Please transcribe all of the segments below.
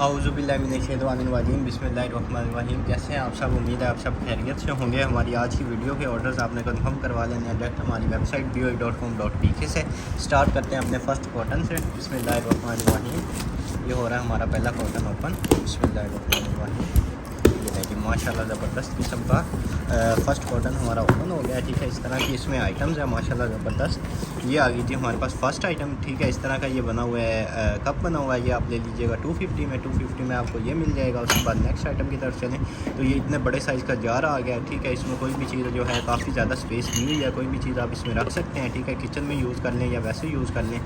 औज़ुबिल्लाहिमिनश्शैतानिर्रजीम बिस्मिल्लाहिर्रहमानिर्रहीम। कैसे हैं आप सब? उम्मीद है आप सब खैरियत से होंगे। हमारी आज की वीडियो के ऑर्डर्स आपने कंफर्म करवा लेने हैं डायरेक्ट हमारी वेबसाइट boi.com.pk से। स्टार्ट करते हैं अपने फ़र्स्ट कॉटन से। बिस्मिल्लाहिर्रहमानिर्रहीम। ये हो रहा है हमारा पहला कॉटन ओपन। बिस्मिल्लाहिर्रहमानिर्रहीम। ये है जी माशाल्लाह ज़बरदस्त किस्म का फ़र्स्ट कॉटन हमारा ओपन हो गया। ठीक है, इस तरह की इसमें आइटम्स है माशाल्लाह ज़बरदस्त। ये आ गई थी हमारे पास फ़र्स्ट आइटम। ठीक है, इस तरह का ये बना हुआ है, कप बना हुआ है। ये आप ले लीजिएगा 250 में। 250 में आपको ये मिल जाएगा। उसके बाद नेक्स्ट आइटम की तरफ चलें तो ये इतने बड़े साइज़ का जार आ गया। ठीक है, इसमें कोई भी चीज़ जो है काफ़ी ज़्यादा स्पेस दी हुई है, कोई भी चीज़ आप इसमें रख सकते हैं। ठीक है, किचन में यूज़ कर लें या वैसे यूज़ कर लें।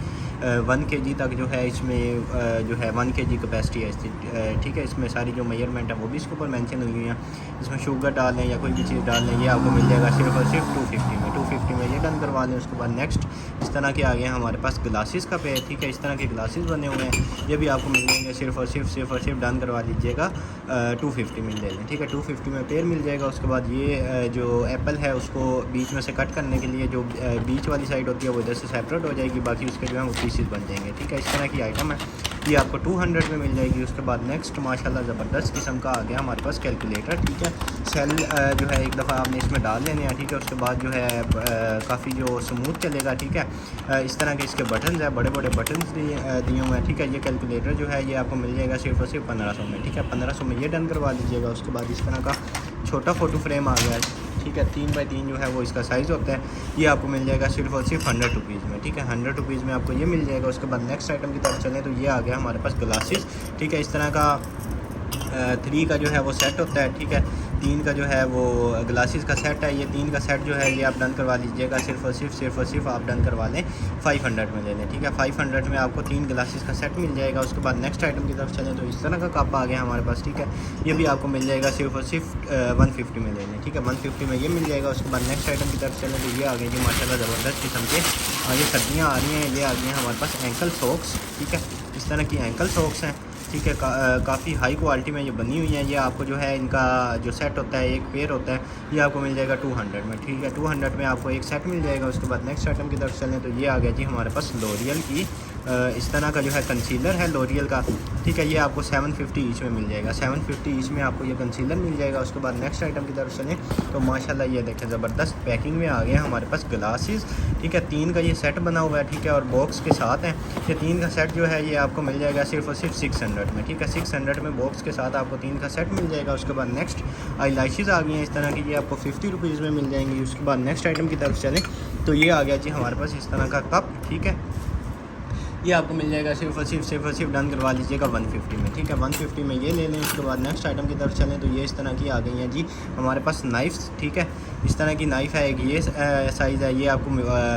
1 kg तक जो है इसमें जो है 1 kg कैपेसिटी है इसकी। ठीक है, इसमें सारी जो मेजरमेंट है वो भी इसके ऊपर मेंशन हुई हैं। इसमें शुगर डाल लें या कोई भी चीज़ डाल लें, ये आपको मिल जाएगा सिर्फ और सिर्फ 250 में ये डन करवा लें। उसके बाद नेक्स्ट इस तरह के आ गए हमारे पास ग्लासेस का पेयर। ठीक है, इस तरह के ग्लासेस बने हुए हैं, ये भी आपको मिल जाएंगे सिर्फ और सिर्फ डन करवा लीजिएगा 250 मिल जाएंगे। ठीक है, 250 में पेयर मिल जाएगा। उसके बाद ये जो एप्पल है उसको बीच में से कट करने के लिए जो बीच वाली साइड होती है वो इधर से सेपरेट हो जाएगी, बाकी उसके जो है वो पीसेस बन जाएंगे। ठीक है, इस तरह की आइटम है, ये आपको 200 में मिल जाएगी। उसके बाद नेक्स्ट माशाल्लाह ज़बरदस्त किस्म का आ गया हमारे पास कैलकुलेटर। ठीक है, सेल जो है एक दफ़ा आपने इसमें डाल लेने हैं। ठीक है, उसके बाद जो है काफ़ी जो स्मूथ चलेगा। ठीक है, इस तरह के इसके बटन्स हैं, बड़े बड़े बटन्स दिए हुए हैं। ठीक है, ये कैलकुलेटर जो है ये आपको मिल जाएगा सिर्फ और सिर्फ 1500 में। ठीक है, 1500 में ये डन करवा लीजिएगा। उसके बाद इस तरह का छोटा फ़ोटो फ्रेम आ गया है। ठीक है, 3 बाई 3 जो है वो इसका साइज़ होता है, ये आपको मिल जाएगा सिर्फ और सिर्फ 100 रुपीज़ में। ठीक है, 100 रुपीज़ में आपको ये मिल जाएगा। उसके बाद नेक्स्ट आइटम की तरफ चलें तो ये आ गया हमारे पास ग्लासेस। ठीक है, इस तरह का 3 का जो है वो सेट होता है। ठीक है, 3 का जो है वो ग्लासेस का सेट है। ये 3 का सेट जो है ये आप डन करवा लीजिएगा सिर्फ और सिर्फ आप डन करवा लें 500 में ले लें। ठीक है, 500 में आपको 3 ग्लासेस का सेट मिल जाएगा। उसके बाद नेक्स्ट आइटम की तरफ चलें तो इस तरह का कप आ गया हमारे पास। ठीक है, ये भी आपको मिल जाएगा सिर्फ और सिर्फ 150 में ले लें। ठीक है, 150 में ये मिल जाएगा। उसके बाद नेक्स्ट आइटम की तरफ चलें तो ये आ गई जी माशाल्लाह ज़बरदस्त किस्म के, ये सर्दियाँ आ रही हैं, ये आ गई हैं हमारे पास एंकल सॉक्स। ठीक है, इस तरह की एंकल सॉक्स हैं। ठीक है, काफ़ी हाई क्वालिटी में ये बनी हुई हैं। ये आपको जो है इनका जो सेट होता है एक पेयर होता है, ये आपको मिल जाएगा 200 में। ठीक है, 200 में आपको एक सेट मिल जाएगा। उसके बाद नेक्स्ट आइटम की तरफ चलें तो ये आ गया जी हमारे पास लॉरियल की इस तरह का जो है कंसीलर है लॉरियल का। ठीक है, ये आपको 750 ईच में मिल जाएगा। 750 ईच में आपको ये कंसीलर मिल जाएगा। उसके बाद नेक्स्ट आइटम की तरफ चलें तो माशाल्लाह ये देखें ज़बरदस्त पैकिंग में आ गया हमारे पास ग्लासेस। ठीक है, 3 का ये सेट बना हुआ है। ठीक है, और बॉक्स के साथ है। ये 3 का सेट जो है ये आपको मिल जाएगा सिर्फ और सिर्फ 600 में। ठीक है, 600 में बॉक्स के साथ आपको 3 का सेट मिल जाएगा। उसके बाद नेक्स्ट आई लाइशेज़ आ गई हैं इस तरह की, ये आपको 50 रुपीज़ में मिल जाएंगी। उसके बाद नेक्स्ट आइटम की तरफ चलें तो ये आ गया जी हमारे पास इस तरह का कप। ठीक है, ये आपको मिल जाएगा सिर्फ और सिर्फ डन करवा लीजिएगा 150 में। ठीक है, 150 में ये ले लें। उसके बाद नेक्स्ट आइटम की तरफ चलें तो ये इस तरह की आ गई हैं जी हमारे पास नाइफ्स। ठीक है, इस तरह की नाइफ़ है, एक ये साइज़ है, ये आपको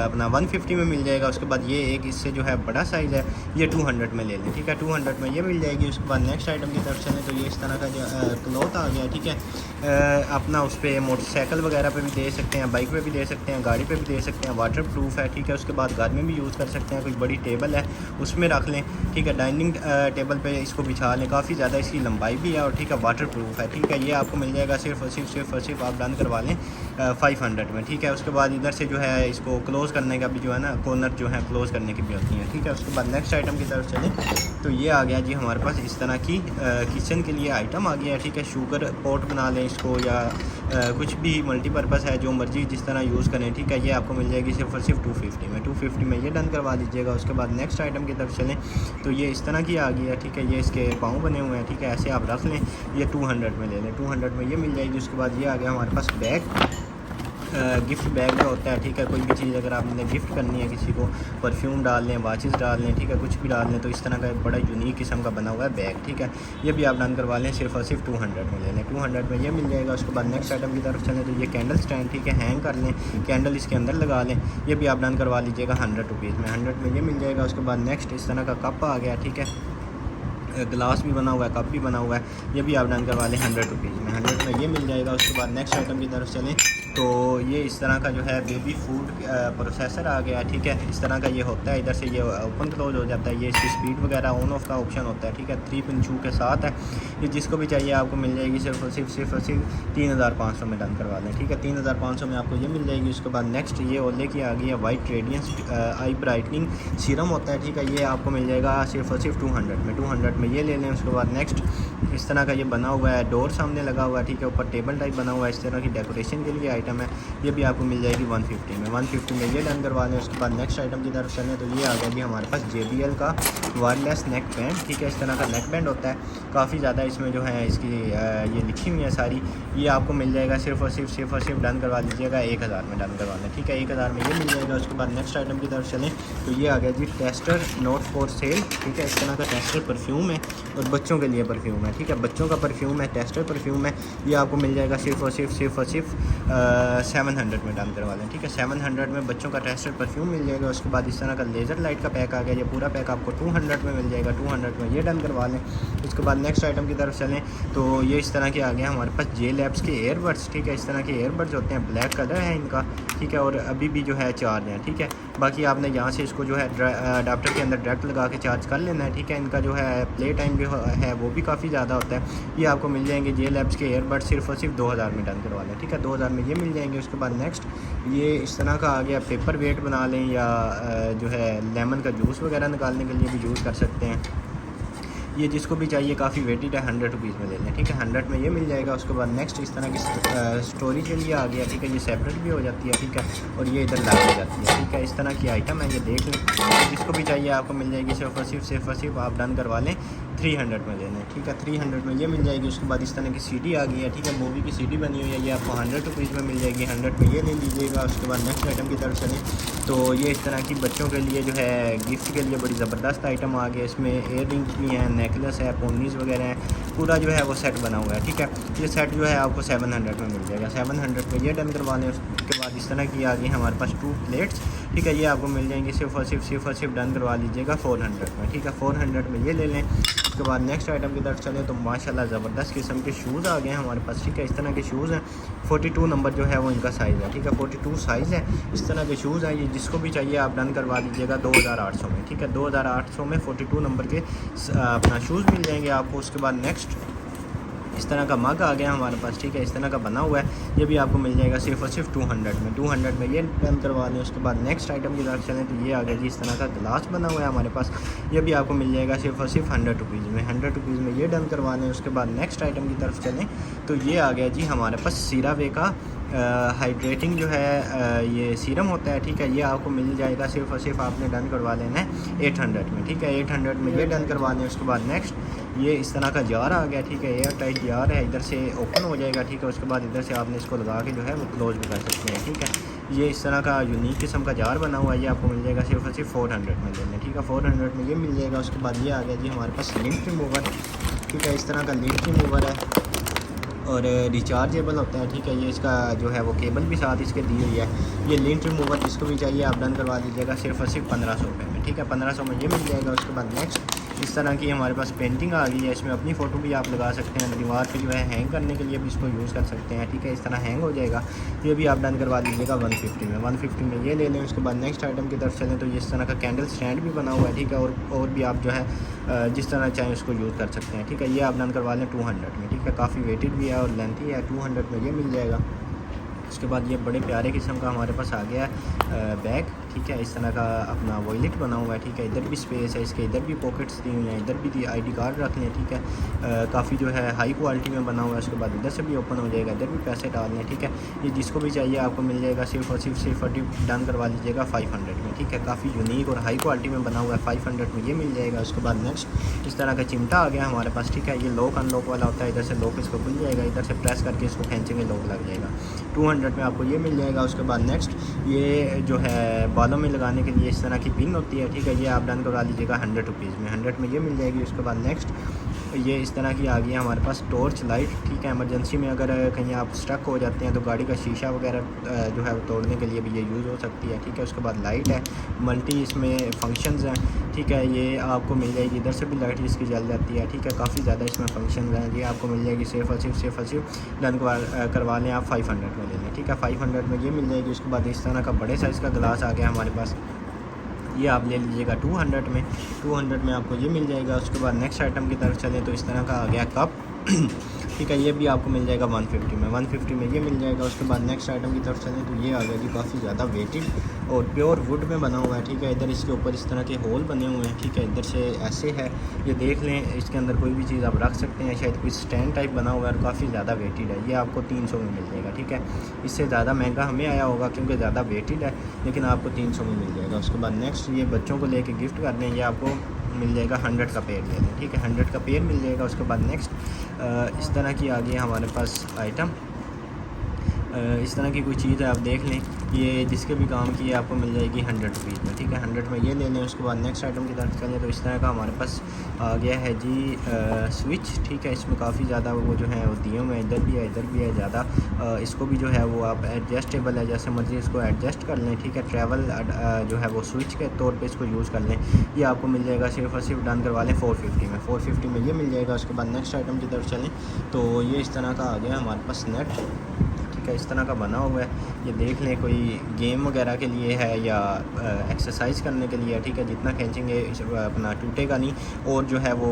अपना 150 में मिल जाएगा। उसके बाद ये एक इससे जो है बड़ा साइज़ है, ये 200 में ले लें। ठीक है, 200 में ये मिल जाएगी। उसके बाद नेक्स्ट आइटम की तरफ चलें तो ये इस तरह का जो क्लॉथ आ गया। ठीक है, अपना उस पर मोटरसाइकिल वगैरह पे भी दे सकते हैं, बाइक पे भी दे सकते हैं, गाड़ी पे भी दे सकते हैं, वाटर प्रूफ है। ठीक है, उसके बाद घर में भी यूज़ कर सकते हैं, कोई बड़ी टेबल है उसमें रख लें। ठीक है, डाइनिंग टेबल पे इसको बिछा लें, काफ़ी ज़्यादा इसकी लंबाई भी है और ठीक है वाटर प्रूफ है। ठीक है, ये आपको मिल जाएगा सिर्फ और सिर्फ आप डन करवा लें 500 में। ठीक है, उसके बाद इधर से जो है इसको क्लोज़ करने का भी जो है ना कॉर्नर जो है क्लोज़ करने की भी होती है। ठीक है, उसके बाद नेक्स्ट आइटम की तरफ चलें तो ये आ गया जी हमारे पास इस तरह की किचन के लिए आइटम आ गया है। ठीक है, शुगर पॉट बना लें इसको या कुछ भी मल्टीपर्पज़ है, जो मर्ज़ी जिस तरह यूज़ करें। ठीक है, ये आपको मिल जाएगी सिर्फ और सिर्फ 250 में। 250 में ये डन करवा दीजिएगा। उसके बाद नेक्स्ट आइटम की तरफ चलें तो ये इस तरह की आ गई है। ठीक है, ये इसके पाँव बने हुए हैं। ठीक है, ऐसे आप रख लें, ये 200 में ले लें, 200 में ये मिल जाएगी। उसके बाद ये आ गया हमारे पास बैग, गिफ्ट बैग जो होता है। ठीक है, कोई भी चीज़ अगर आपने गिफ्ट करनी है किसी को, परफ्यूम डाल लें, वाचेस डाल लें, ठीक है, कुछ भी डाल लें, तो इस तरह का एक बड़ा यूनिक किस्म का बना हुआ है बैग। ठीक है, ये भी आप डन करवा लें सिर्फ और सिर्फ 200 में ले लें, 200 में ये मिल जाएगा। उसके बाद नेक्स्ट आइटम की तरफ चलें तो ये कैंडल स्टैंड। ठीक है, हैंग कर लें, कैंडल इसके अंदर लगा लें, ये भी आप डन करवा लीजिएगा 100 रुपीज़ में। 100 में ये मिल जाएगा। उसके बाद नेक्स्ट इस तरह का कप आ गया। ठीक है, ग्लास भी बना हुआ है, कप भी बना हुआ है, ये भी आप डन करवा लें 100 रुपीज़ में। 100 में ये मिल जाएगा। उसके बाद नेक्स्ट आइटम की तरफ चलें तो ये इस तरह का जो है बेबी फूड प्रोसेसर आ गया, ठीक है। इस तरह का ये होता है, इधर से ये ओपन क्लोज हो जाता है, ये इसकी स्पीड वगैरह ऑन ऑफ का ऑप्शन होता है, ठीक है। 3 पिन छू के साथ है ये, जिसको भी चाहिए आपको मिल जाएगी सिर्फ 3500 में डन करवा लें, ठीक है। 3500 में आपको ये मिल जाएगी। उसके बाद नेक्स्ट ये ओले की आ गई है वाइट रेडियंस आई ब्राइटनिंग सीरम होता है, ठीक है। ये आपको मिल जाएगा सिर्फ 200 में ये ले लें। उसके बाद नेक्स्ट इस तरह का ये बना हुआ है, डोर सामने लगा हुआ है, ठीक है। ऊपर टेबल टाइप बना हुआ है, इस तरह की डेकोरेशन के लिए आइटम है। ये भी आपको मिल जाएगी 150 में ये डन करवा लें। उसके बाद नेक्स्ट आइटम की तरफ चलें तो ये आ गया जी हमारे पास JBL का वायरलेस नेक बैंड, ठीक है। इस तरह का नेक बैंड होता है, काफ़ी ज़्यादा इसमें जो है इसकी ये लिखी हुई है सारी। ये आपको मिल जाएगा सिर्फ और सिर्फ डन करवा लीजिएगा 1000 में डन करवा लें, ठीक है। 1000 में ये मिल जाएगा। उसके बाद नेक्स्ट आइटम की तरफ चलें तो ये आ गया जी टेस्टर नोट फॉर सेल, ठीक है। इस तरह का टेस्टर परफ्यूम है और बच्चों के लिए परफ्यूम है, ठीक है। बच्चों का परफ्यूम है, टेस्टर परफ्यूम है। ये आपको मिल जाएगा सिर्फ और सिर्फ 700 में डन करवा लें, ठीक है। 700 में बच्चों का टेस्टर परफ्यूम मिल जाएगा। उसके बाद इस तरह का लेज़र लाइट का पैक आ गया, ये पूरा पैक आपको 200 में मिल जाएगा। 200 में ये डन करवा लें। उसके बाद नेक्स्ट आइटम की तरफ चलें तो ये इस तरह के आ गया हमारे पास JLabs के एयरबड्स, ठीक है। इस तरह के एयरबड्स होते हैं, ब्लैक कलर है इनका, ठीक है। और अभी भी जो है चार्ज हैं, ठीक है। बाकी आपने यहाँ से इसको जो है अडाप्टर के अंदर डायरेक्ट लगा के चार्ज कर लेना है, ठीक है। इनका जो है प्ले टाइम भी है वो भी काफ़ी ज़्यादा होता है। ये आपको मिल जाएंगे JLabs के एयरबड सिर्फ और सिर्फ 2000 में डन करवा लें, ठीक है। 2000 में ये मिल जाएंगे। उसके बाद नेक्स्ट ये इस तरह का आ गया, पेपर वेट बना लें या जो है लेमन का जूस वगैरह निकालने के लिए भी यूज़ कर सकते हैं। ये जिसको भी चाहिए काफ़ी वेटेड है, 100 रुपीज़ में ले लें, ठीक है। 100 में ये मिल जाएगा। उसके बाद नेक्स्ट इस तरह की स्टोरेज के लिए आ गया, ठीक है। ये सेपरेट भी हो जाती है, ठीक है। और ये इधर लग जाती है, ठीक है। इस तरह की आइटम है, ये देख लें। जिसको भी चाहिए आपको मिल जाएगी सिर्फ और सिर्फ आप डन करवा लें 300 में ले लें, ठीक है। 300 में ये मिल जाएगी। उसके बाद इस तरह की CD आ गई है, ठीक है। मूवी की CD बनी हुई है, ये आपको 100 रुपीज़ में मिल जाएगी। 100 में ये ले लीजिएगा। उसके बाद नेक्स्ट आइटम की तरफ चलें तो ये इस तरह की बच्चों के लिए जो है गिफ्ट के लिए बड़ी ज़बरदस्त आइटम आ गया। इसमें एयर रिंग्स भी हैं, नेकलेस है, पोनीज़ वगैरह हैं, पूरा जो है वो सेट बना हुआ है, ठीक है। ये सेट जो है आपको 700 में मिल जाएगा। 700 में ये डन करवा लें। उसके बाद इस तरह की आ गई हमारे पास 2 प्लेट्स, ठीक है। ये आपको मिल जाएंगी सिर्फ और सिर्फ डन करवा लीजिएगा 400 में, ठीक है। 400 में ये ले लें। उसके बाद नेक्स्ट आइटम की तरफ चलें तो माशाल्लाह ज़बरदस्त किस्म के शूज़ आ गए हैं हमारे पास, ठीक है। इस तरह के शूज़ हैं, 42 नंबर जो है वो इनका साइज़ है, ठीक है। 42 साइज़ है। इस तरह के शूज़ हैं, ये जिसको भी चाहिए आप डन करवा लीजिएगा 2800 में, ठीक है। 2800 में 42 नंबर के अपना शूज़ मिल जाएंगे आपको। उसके बाद नेक्स्ट इस तरह का मग आ गया हमारे पास, ठीक है। इस तरह का बना हुआ है, ये भी आपको मिल जाएगा सिर्फ और सिर्फ 200 में ये डन करवा लें। उसके बाद नेक्स्ट आइटम की तरफ चलें तो ये आ गया जी इस तरह का गिलास बना हुआ है हमारे पास, ये भी आपको मिल जाएगा सिर्फ और सिर्फ 100 रुपीज़ में। 100 रुपीज़ में ये डन करवा लें। उसके बाद नेक्स्ट आइटम की तरफ चलें तो ये आ गया जी हमारे पास सीरावे का हाइड्रेटिंग जो है ये सीरम होता है, ठीक है। ये आपको मिल जाएगा सिर्फ और सिर्फ आपने डन करवा लेना है 800 में, ठीक है। 800 में ये डन करवा लें। उसके बाद नेक्स्ट ये इस तरह का जार आ गया, ठीक है। एयर टाइट जार है, इधर से ओपन हो जाएगा, ठीक है। उसके बाद इधर से आपने इसको लगा के जो है वो क्लोज भी कर सकते हैं, ठीक है। ये इस तरह का यूनिक किस्म का जार बना हुआ है, ये आपको मिल जाएगा सिर्फ और सिर्फ 400 में लेना, ठीक है। 400 में ये मिल जाएगा। उसके बाद ये आ गया जी हमारे पास लिंक रिमूवर, ठीक है। इस तरह का लिंक रिमूवर है और रिचार्जेबल होता है, ठीक है। ये इसका जो है वो केबल भी साथ इसके दी हुई है। ये लिंक रिमूवर जिसको भी चाहिए आप डन करवा दीजिएगा सिर्फ और सिर्फ 1500 रुपये में, ठीक है। 1500 में ये मिल जाएगा। उसके बाद नेक्स्ट इस तरह की हमारे पास पेंटिंग आ गई है, इसमें अपनी फ़ोटो भी आप लगा सकते हैं, दीवार पे जो है हैंग करने के लिए भी इसको यूज़ कर सकते हैं, ठीक है। इस तरह हैंग हो जाएगा, ये भी आप डन करवा दीजिएगा 150 में। 150 में ये ले लें। उसके बाद नेक्स्ट आइटम की तरफ चलें तो ये इस तरह का कैंडल स्टैंड भी बना हुआ है, ठीक है। और भी आप जो है जिस तरह चाहें उसको यूज़ कर सकते हैं, ठीक है। ये आप डन करवा लें 200 में, ठीक है। काफ़ी वेटेड भी है और लेंथी है। 200 में ये मिल जाएगा। उसके बाद ये बड़े प्यारे किस्म का हमारे पास आ गया बैग, ठीक है। इस तरह का अपना वॉलेट बना हुआ है, ठीक है। इधर भी स्पेस है, इसके इधर भी पॉकेट्स दी हुई हैं, इधर भी ID कार्ड रख लें, ठीक है। काफ़ी जो है हाई क्वालिटी में बना हुआ है। उसके बाद इधर से भी ओपन हो जाएगा, इधर भी पैसे डाल लें, ठीक है। ये जिसको भी चाहिए आपको मिल जाएगा सिर्फ और सिर्फ डन करवा लीजिएगा 500 में, ठीक है। काफ़ी यूनिक और हाई क्वालिटी में बना हुआ है, 500 में ये मिल जाएगा। उसके बाद नेक्स्ट इस तरह का चिमटा आ गया हमारे पास, ठीक है। ये लॉक अनलॉक वाला होता है, इधर से लॉक इसको खुल जाएगा, इधर से प्रेस करके इसको खींचेंगे लॉक लग जाएगा। 200 में आपको ये मिल जाएगा। उसके बाद नेक्स्ट ये जो है बालों में लगाने के लिए इस तरह की पिन होती है, ठीक है। ये आप डन करवा लीजिएगा 100 रुपीज़ में। 100 में ये मिल जाएगी। उसके बाद नेक्स्ट ये इस तरह की आ गई है हमारे पास टॉर्च लाइट, ठीक है। एमरजेंसी में अगर कहीं आप स्टक हो जाते हैं तो गाड़ी का शीशा वगैरह जो है वो तोड़ने के लिए भी ये यूज़ हो सकती है, ठीक है। उसके बाद लाइट है, मल्टी इसमें फंक्शंस हैं, ठीक है। ये आपको मिल जाएगी, इधर से भी लाइट इसकी जल जाती है, ठीक है। काफ़ी ज़्यादा इसमें फंक्शन हैं। ये आपको मिल जाएगी सिर्फ और सिर्फ डन करवा लें आप 500 में ले लें, ठीक है। 500 में ये मिल जाएगी। उसके बाद इस तरह का बड़े साइज़ का गिलास आ गया हमारे पास, ये आप ले लीजिएगा 200 में। 200 में आपको ये मिल जाएगा। उसके बाद नेक्स्ट आइटम की तरफ चलें तो इस तरह का आ गया कप, ठीक है। ये भी आपको मिल जाएगा 150 में, 150 में ये मिल जाएगा। उसके बाद नेक्स्ट आइटम की तरफ चलें तो ये आ गया जी काफ़ी ज़्यादा वेटेड और प्योर वुड में बना हुआ है, ठीक है। इधर इसके ऊपर इस तरह के होल बने हुए हैं, ठीक है। इधर से ऐसे है, ये देख लें, इसके अंदर कोई भी चीज़ आप रख सकते हैं। शायद कोई स्टैंड टाइप बना हुआ है और काफ़ी ज़्यादा वेटेड है। ये आपको 300 में मिल जाएगा, ठीक है। इससे ज़्यादा महंगा हमें आया होगा क्योंकि ज़्यादा वेटेड है, लेकिन आपको 300 में मिल जाएगा। उसके बाद नेक्स्ट ये बच्चों को लेके गिफ्ट कर दें, ये आपको मिल जाएगा 100 का पेयर ले लें, ठीक है। 100 का पेयर मिल जाएगा। उसके बाद नेक्स्ट इस तरह की आ गई है हमारे पास आइटम, इस तरह की कोई चीज़ है, आप देख लें, ये जिसके भी काम की है आपको मिल जाएगी 100 रुपीज़ में, ठीक है। 100 में ये ले लें। उसके बाद नेक्स्ट आइटम की तरफ चलें तो इस तरह का हमारे पास आ गया है जी स्विच, ठीक है। इसमें काफ़ी ज़्यादा वो जो है वो दिए हुए हैं, इधर भी है ज़्यादा। इसको भी जो है वो आप एडजस्टेबल है, जैसे मर्ज़ी इसको एडजस्ट कर लें, ठीक है। ट्रैवल जो है वो स्विच के तौर पर इसको यूज़ कर लें। ये आपको मिल जाएगा सिर्फ और सिर्फ डन करवा लें 450 में, 450 में ये मिल जाएगा। उसके बाद नेक्स्ट आइटम की तरफ चलें तो ये इस तरह का आ गया हमारे पास नेट, इस तरह का बना हुआ है। ये देख लें, कोई गेम वगैरह के लिए है या एक्सरसाइज करने के लिए है, ठीक है। जितना खींचेंगे अपना टूटेगा नहीं और जो है वो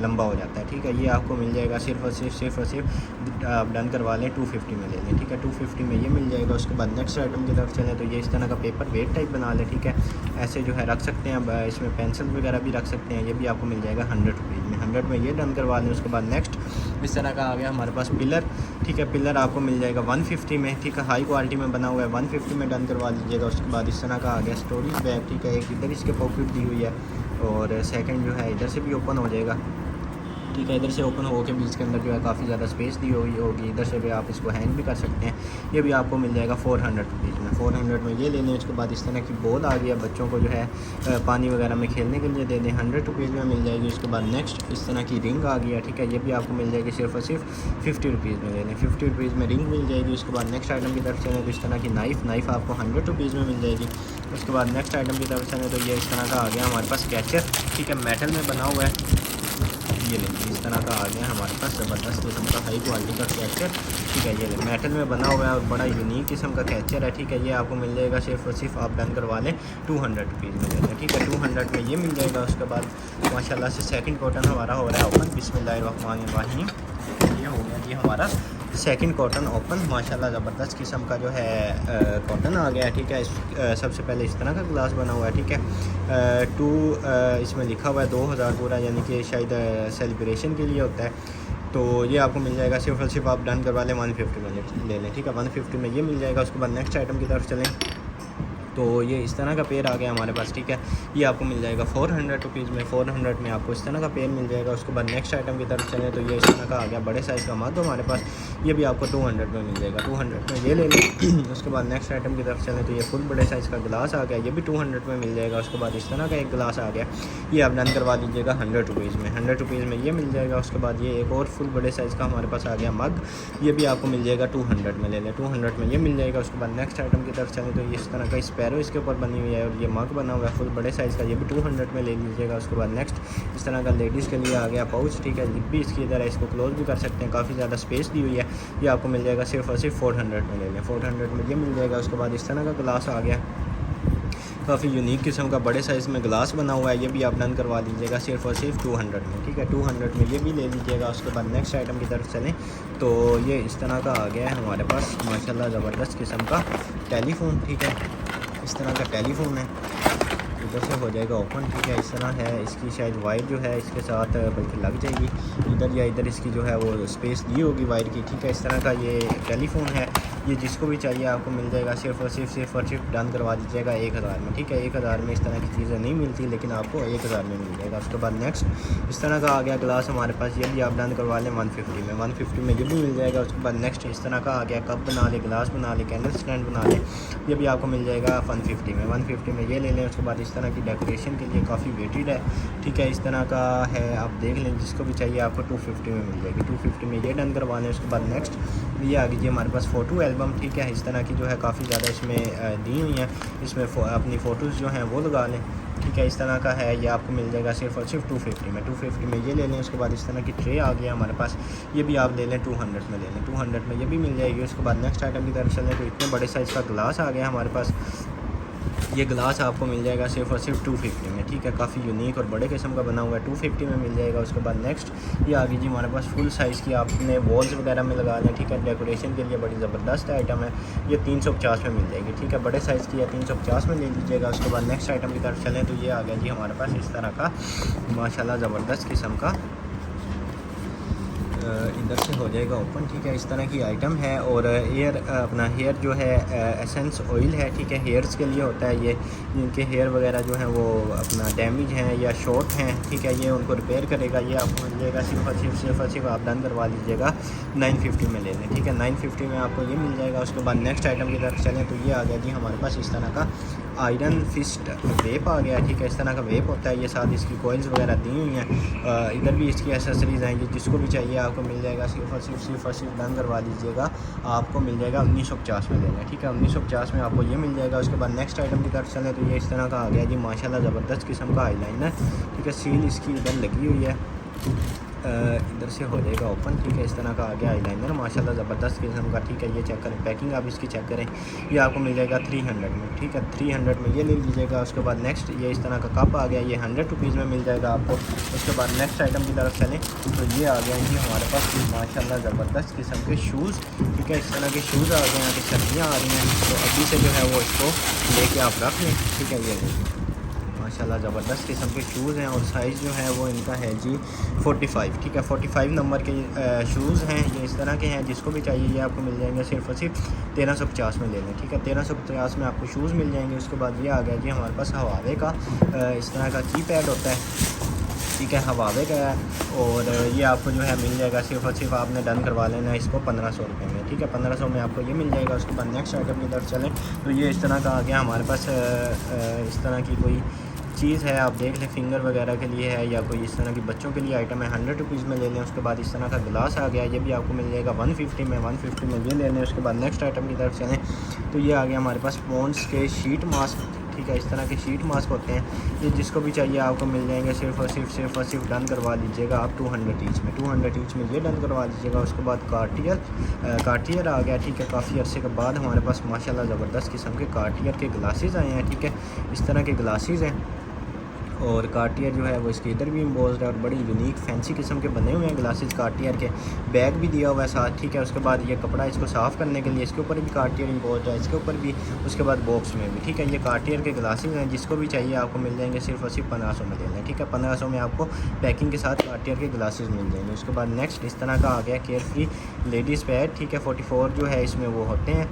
लंबा हो जाता है, ठीक है। ये आपको मिल जाएगा सिर्फ और सिर्फ आप डन करवा लें 250 में ले लें, ठीक है। 250 में ये मिल जाएगा। उसके बाद नेक्स्ट आइटम की तरफ चलें तो ये इस तरह का पेपर वेट टाइप बना लें, ठीक है। ऐसे जो है रख सकते हैं, इसमें पेंसिल वगैरह भी रख सकते हैं। ये भी आपको मिल जाएगा 100 रुपीज़ में, 100 में ये डन करवा लें। उसके बाद नेक्स्ट इस तरह का आ गया हमारे पास पिलर, ठीक है। पिलर आपको मिल जाएगा 150 में, ठीक है। हाई क्वालिटी में बना हुआ है, 150 में डन करवा लीजिएगा। उसके बाद इस तरह का आ गया स्टोरेज बैग, ठीक है। एक इधर इसके पॉकेट दी हुई है और सेकंड जो है इधर से भी ओपन हो जाएगा, ठीक है। इधर से ओपन हो के बीच के अंदर जो है काफ़ी ज़्यादा स्पेस दी हुई होगी। इधर से भी आप इसको हैंग भी कर सकते हैं। ये भी आपको मिल जाएगा 400 रुपीज़ में, 400 में ये ले लें। उसके बाद इस तरह की बॉल आ गई है, बच्चों को जो है पानी वगैरह में खेलने के लिए दे दें, 100 रुपीज़ में मिल जाएगी। उसके बाद नेक्स्ट इस तरह की रिंग आ गई है, ठीक है। ये भी आपको मिल जाएगी सिर्फ और सिर्फ 50 रुपीज़ में ले लें, 50 रुपीज़ में रिंग मिल जाएगी। उसके बाद नेक्स्ट आइटम की तरफ चलें तो इस तरह की नाइफ़ आपको 100 रुपीज़ में मिल जाएगी। उसके बाद नेक्स्ट आइटम की तरफ चलें तो ये इस तरह का आ गया हमारे पास कैचर, ठीक है। मेटल में बना हुआ है, ये लें, इस तरह का आ गया हमारे पास ज़बरदस्त किस्म का हाई क्वालिटी का कैचर, ठीक है। ये लें, मेटल में बना हुआ है और बड़ा यूनिक किस्म का कैचर है, ठीक है। ये आपको मिल जाएगा सिर्फ और सिर्फ आप डन करवा लें 200 रुपीज़ में लेते हैं, ठीक है। 200 में ये मिल जाएगा। उसके बाद माशाल्लाह से सेकंड कॉटन हमारा हो रहा है ओपन, बिस्मिल्लाहिर्रहमानिर्रहीम। ये हो गया जी हमारा सेकंड कॉटन ओपन, माशाल्लाह ज़बरदस्त किस्म का जो है कॉटन आ गया है, ठीक है। सबसे पहले इस तरह का ग्लास बना हुआ है, ठीक है। इसमें लिखा हुआ है 2000 पूरा, यानी कि शायद सेलिब्रेशन के लिए होता है। तो ये आपको मिल जाएगा सिर्फ और सिर्फ आप डन करवा लें 150 में ले लें, ठीक है। 150 में ये मिल जाएगा। उसके बाद नेक्स्ट आइटम की तरफ चलें तो ये इस तरह का पेयर आ गया हमारे पास, ठीक है। ये आपको मिल जाएगा 400 रुपीज़ में, 400 में आपको इस तरह का पेयर मिल जाएगा। उसके बाद नेक्स्ट आइटम की तरफ चलें तो ये इस तरह का आ गया बड़े साइज़ का मग हमारे पास, ये भी आपको 200 में मिल जाएगा, 200 में ये ले लें। उसके बाद नेक्स्ट आइटम की तरफ चलें तो ये फुल बड़े साइज़ का गिलास आ गया, ये भी 200 में मिल जाएगा। उसके बाद इस तरह का एक गिलास आ गया, ये आप डन करवा लीजिएगा 100 रुपीज़ में, 100 रुपीज़ में ये मिल जाएगा। उसके बाद ये एक और फुल बड़े साइज़ का हमारे पास आ गया मग, ये भी आपको मिल जाएगा 200 में ले लें, 200 में ये मिल जाएगा। उसके बाद नेक्स्ट आइटम की तरफ चलें तो इस तरह का स्पैरो इसके ऊपर बनी हुई है और ये मग बना हुआ है फुल बड़े साइज़ का, ये भी 200 में ले लीजिएगा। उसके बाद नेक्स्ट इस तरह का लेडीज़ के लिए आ गया पाउच, ठीक है। लिप भी इसकी इधर है, इसको क्लोज भी कर सकते हैं, काफ़ी ज़्यादा स्पेस दी हुई है। ये आपको मिल जाएगा सिर्फ और सिर्फ 400 में ले लें, 400 में ये मिल जाएगा। उसके बाद इस तरह का गिलास आ गया, काफ़ी यूनिक किस्म का बड़े साइज़ में गिलास बना हुआ है, ये भी आप डन करवा लीजिएगा सिर्फ और सिर्फ 200 में, ठीक है। 200 में ये भी ले लीजिएगा। उसके बाद नेक्स्ट आइटम की तरफ चलें तो ये इस तरह का आ गया है हमारे पास माशाल्लाह ज़बरदस्त किस्म का टेलीफोन, ठीक है। इस तरह का टेलीफोन है, इधर से हो जाएगा ओपन, ठीक है। इस तरह है, इसकी शायद वायर जो है इसके साथ बल्कि लग जाएगी इधर या इधर, इसकी जो है वो स्पेस दी होगी वायर की, ठीक है। इस तरह का ये टेलीफोन है, ये जिसको भी चाहिए आपको मिल जाएगा सिर्फ और सिर्फ डन करवा दीजिएगा 1000 में, ठीक है। 1000 में इस तरह की चीज़ें नहीं मिलती, लेकिन आपको 1000 में मिल जाएगा। उसके बाद नेक्स्ट इस तरह का आ गया गिलास हमारे पास, ये भी आप डन करवा लें 150 में, 150 में ये भी मिल जाएगा। उसके बाद नेक्स्ट इस तरह का आ गया कप बना ले, गिलास बना ले, कैंडल स्टैंड बना ले, ये भी आपको मिल जाएगा 150 में, 150 में ये ले लें। उसके बाद इस तरह की डेकोरेशन के लिए काफ़ी वेटेड है, ठीक है। इस तरह का है, आप देख लें, जिसको भी चाहिए आपको 250 में मिल जाएगी। 250 में ये डन करवा लें। उसके बाद नेक्स्ट ये आ गई हमारे पास फ़ोटो एल्बम, ठीक है। इस तरह की जो है काफ़ी ज़्यादा इसमें दी हुई हैं, इसमें अपनी फ़ोटोज़ जो हैं वो लगा लें, ठीक है। इस तरह का है, ये आपको मिल जाएगा सिर्फ और सिर्फ 250 में। 250 में ये ले लें। उसके बाद इस तरह की ट्रे आ गया हमारे पास, ये भी आप ले लें 200 में ले लें। 200 में ये भी मिल जाएगी। उसके बाद नेक्स्ट आइटम की तरफ चलें तो इतने बड़े साइज़ का ग्लास आ गया हमारे पास। ये ग्लास आपको मिल जाएगा सिर्फ और सिर्फ 250 में, ठीक है। काफ़ी यूनिक और बड़े किस्म का बना हुआ है, 250 में मिल जाएगा। उसके बाद नेक्स्ट ये आ गई जी हमारे पास फुल साइज़ की, आपने वॉल्स वगैरह में लगा लें, ठीक है। डेकोरेशन के लिए बड़ी ज़बरदस्त आइटम है। ये 350 में मिल जाएगी, ठीक है। बड़े साइज़ की है, 350 में ले लीजिएगा। उसके बाद नेक्स्ट आइटम की तरफ चलें तो ये आ गया जी हमारे पास इस तरह का माशाल्लाह ज़बरदस्त किस्म का, इधर से हो जाएगा ओपन, ठीक है। इस तरह की आइटम है। और अपना हेयर जो है एसेंस ऑयल है, ठीक है। हेयर्स के लिए होता है ये, जिनके हेयर वगैरह जो हैं वो अपना डैमेज हैं या शॉर्ट हैं, ठीक है, ये उनको रिपेयर करेगा। ये आपको मिल जाएगा सिर्फ और सिर्फ आप डन करवा लीजिएगा 950 में ले लें, ठीक है। 950 में आपको ये मिल जाएगा। उसके बाद नेक्स्ट आइटम की तरफ चलें तो ये आ गया जी हमारे पास इस तरह का आयरन फिस्ट वेप आ गया, ठीक है। इस तरह का वेप होता है, ये साथ इसकी कॉइल्स वगैरह दी हुई हैं। इधर भी इसकी एसेसरीज़ हैं, ये जिसको भी चाहिए आपको मिल जाएगा। सिर्फ और सिर्फ डन करवा लीजिएगा, आपको मिल जाएगा 1950 में लेना, ठीक है। 1950 में आपको ये मिल जाएगा। उसके बाद नेक्स्ट आइटम की तरफ चलें तो ये इस तरह का आ गया जी माशाल्लाह ज़बरदस्त किस्म का आईलाइनर, ठीक है। सील इसकी इधर लगी हुई है, इधर से हो जाएगा ओपन, ठीक है। इस तरह का आ गया आईलाइनर माशाल्लाह ज़बरदस्त किस्म का, ठीक है। ये चेक करें, पैकिंग आप इसकी चेक करें, ये आपको मिल जाएगा 300 में, ठीक है। 300 में ये ले लीजिएगा। उसके बाद नेक्स्ट ये इस तरह का कप आ गया, ये 100 रुपीज़ में मिल जाएगा आपको। उसके बाद नेक्स्ट आइटम की तरफ चलें तो ये आ गया जी हमारे पास माशाल्लाह ज़बरदस्त किस्म के शूज़, ठीक है। इस तरह के शूज़ आ गए हैं कि सर्दियाँ आ रही हैं, तो अभी से जो है वो इसको लेके आप रख लें, ठीक है। ये माशाल्लाह ज़बरदस्त किस्म के शूज़ हैं और साइज़ जो है वो इनका है जी 45, ठीक है। 45 नंबर के शूज़ हैं, ये इस तरह के हैं। जिसको भी चाहिए ये आपको मिल जाएंगे सिर्फ और सिर्फ 1350 में ले लें, ठीक है। 1350 में आपको शूज़ मिल जाएंगे। उसके बाद ये आ गया जी हमारे पास हवावे का इस तरह का की पैड होता है, ठीक है। हवावे का है और ये आपको जो है मिल जाएगा सिर्फ और सिर्फ आपने डन करवा लेना है इसको 1500 रुपये में, ठीक है। 1500 में आपको ये मिल जाएगा। उसके बाद नेक्स्ट आइटम की तरफ चलें तो ये इस तरह का आ गया हमारे पास इस तरह की कोई चीज़ है, आप देख लें, फिंगर वगैरह के लिए है या कोई इस तरह की बच्चों के लिए आइटम है, 100 रुपीज़ में ले लें। उसके बाद इस तरह का गिलास आ गया, ये भी आपको मिल जाएगा 150 में, 150 में ये ले लें। उसके बाद नेक्स्ट आइटम की तरफ चलें तो ये आ गया हमारे पास पॉन्ड्स के शीट मास्क, ठीक है। इस तरह के शीट मास्क होते हैं, ये जिसको भी चाहिए आपको मिल जाएंगे। सिर्फ और सिर्फ डन करवा लीजिएगा आप 200 ईच में, 200 ईच में ये डन करवा लीजिएगा। उसके बाद कार्टियर आ गया, ठीक है। काफ़ी अरसे के बाद हमारे पास माशाल्लाह ज़बरदस्त किस्म के कार्टियर के ग्लासेस आए हैं, ठीक है। इस तरह के ग्लासेस हैं और कार्टियर जो है वो इसके इधर भी इम्बोज्ड है और बड़ी यूनिक फैंसी किस्म के बने हुए हैं ग्लासेस कार्टियर के। बैग भी दिया हुआ है साथ, ठीक है। उसके बाद ये कपड़ा इसको साफ़ करने के लिए इसके ऊपर भी कार्टियर इम्बोज्ड है, इसके ऊपर भी। उसके बाद बॉक्स में भी, ठीक है। ये कार्टियर के ग्लासेस हैं, जिसको भी चाहिए आपको मिल जाएंगे सिर्फ और सिर्फ 1500 में ले लें, ठीक है। 1500 में आपको पैकिंग के साथ कार्टियर के ग्लासेस मिल जाएंगे। उसके बाद नेक्स्ट इस तरह का आ गया केयर फ्री लेडीज़ पैड, ठीक है। 44 जो है इसमें वो होते हैं,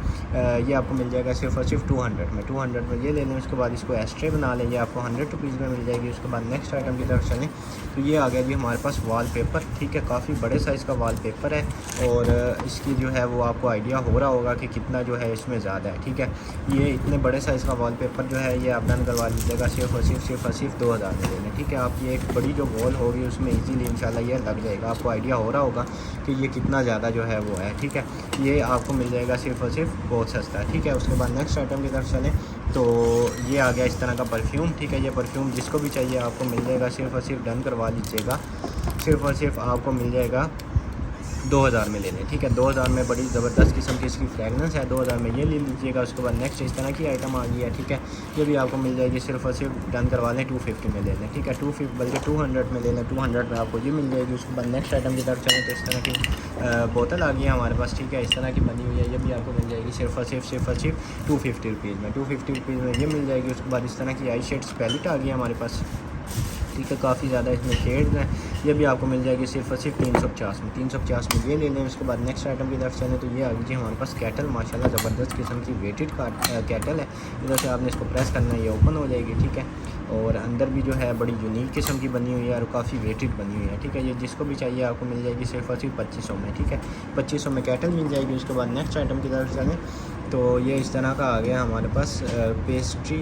ये आपको मिल जाएगा सिर्फ और सिर्फ 200 में, 200 में ये ले लें। उसके बाद इसको एस्ट्रे बना लें, ये आपको 100 रुपीज़ में मिल जाएगी। उसके बाद नेक्स्ट आइटम की तरफ चलें तो ये आ गया जी हमारे पास वॉलपेपर, ठीक है। काफ़ी बड़े साइज़ का वॉलपेपर है और इसकी जो है वो आपको आइडिया हो रहा होगा कि कितना जो है इसमें ज़्यादा है, ठीक है। ये इतने बड़े साइज़ का वॉलपेपर जो है ये आप डन करवा लीजिएगा सिर्फ और सिर्फ 2000 में ले लें, ठीक है। आपकी एक बड़ी जो वॉल होगी उसमें ईजीली इंशाल्लाह ये लग जाएगा, आपको आइडिया हो रहा होगा कि ये कितना ज़्यादा जो है वो है, ठीक है। ये आपको मिल जाएगा सिर्फ और सिर्फ बहुत सस्ता है, ठीक है। उसके बाद नेक्स्ट आइटम की तरफ चलें तो ये आ गया इस तरह का परफ्यूम, ठीक है। ये परफ्यूम जिसको भी चाहिए आपको मिल जाएगा, सिर्फ और सिर्फ डन करवा लीजिएगा। सिर्फ और सिर्फ आपको मिल जाएगा 2000 में ले लें, ठीक है। 2000 में बड़ी ज़बरदस्त किस्म की इसकी फ्रेगनेंस है, 2000 में ये ले लीजिएगा। उसके बाद नेक्स्ट इस तरह की आइटम आ गई है, ठीक है। ये भी आपको मिल जाएगी, सिर्फ और सिर्फ डन करवा लें 250 में ले लें, ठीक है। 250 बल्कि 200 में ले लें, 200 में आपको ये मिल जाएगी। उसके बाद नेक्स्ट आइटम की तरफ चलें तो इस तरह की बोतल आ गई है हमारे पास, ठीक है। इस तरह की बनी हुई है, ये भी आपको मिल जाएगी सिर्फ और सिर्फ 250 रुपीज़ में, 250 रुपीज़ में ये मिल जाएगी। उसके बाद इस तरह की आई शेड्स पैलेट आ गई है हमारे पास, ठीक है। काफ़ी ज़्यादा इसमें शेड्स हैं, ये भी आपको मिल जाएगी सिर्फ और सिर्फ 350 में, 350 में ये ले लें। उसके बाद नेक्स्ट आइटम की तरफ चलें तो ये आ गई जी हमारे पास कैटल, माशाल्लाह ज़बरदस्त किस्म की वेटेड कैटल है। इधर से आपने इसको प्रेस करना है, ये ओपन हो जाएगी, ठीक है। और अंदर भी जो है बड़ी यूनिक किस्म की बनी हुई है और काफ़ी वेटेड बनी हुई है, ठीक है। ये जिसको भी चाहिए आपको मिल जाएगी सिर्फ और सिर्फ 2500 में, ठीक है। 2500 में कैटल मिल जाएगी। उसके बाद नेक्स्ट आइटम की तरफ चलें तो ये इस तरह का आ गया हमारे पास पेस्ट्री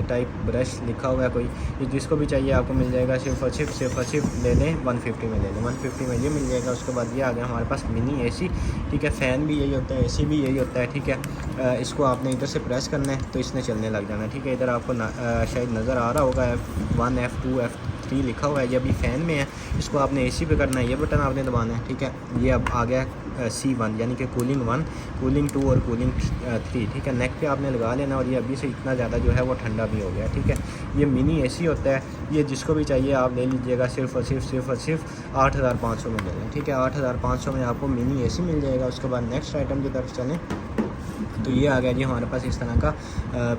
टाइप ब्रश लिखा हुआ है कोई, ये जिसको भी चाहिए आपको मिल जाएगा। सिर्फ और सिर्फ ले लें 150 में ले लें, 150 में ये मिल जाएगा। उसके बाद ये आ गया हमारे पास मिनी एसी, ठीक है। फ़ैन भी यही होता है, एसी भी यही होता है, ठीक है। इसको आपने इधर से प्रेस करना है तो इसने चलने लग जाना है, ठीक है। इधर आपको शायद नज़र आ रहा होगा F1 F2 F3 लिखा हुआ है, ये अभी फ़ैन में है। इसको आपने एसी पे करना है, ये बटन आपने दबाना है, ठीक है। ये अब आ गया C1 यानी कि कूलिंग 1, कूलिंग 2 और कूलिंग 3, ठीक है। नेक पे आपने लगा लेना और ये अभी से इतना ज़्यादा जो है वो ठंडा भी हो गया, ठीक है। ये मिनी एसी होता है, ये जिसको भी चाहिए आप ले लीजिएगा। सिर्फ और सिर्फ 8500 में ले लें, ठीक है। 8500 में आपको मिनी एसी मिल जाएगा। उसके बाद नेक्स्ट आइटम की तरफ चलें तो ये आ गया जी हमारे पास इस तरह का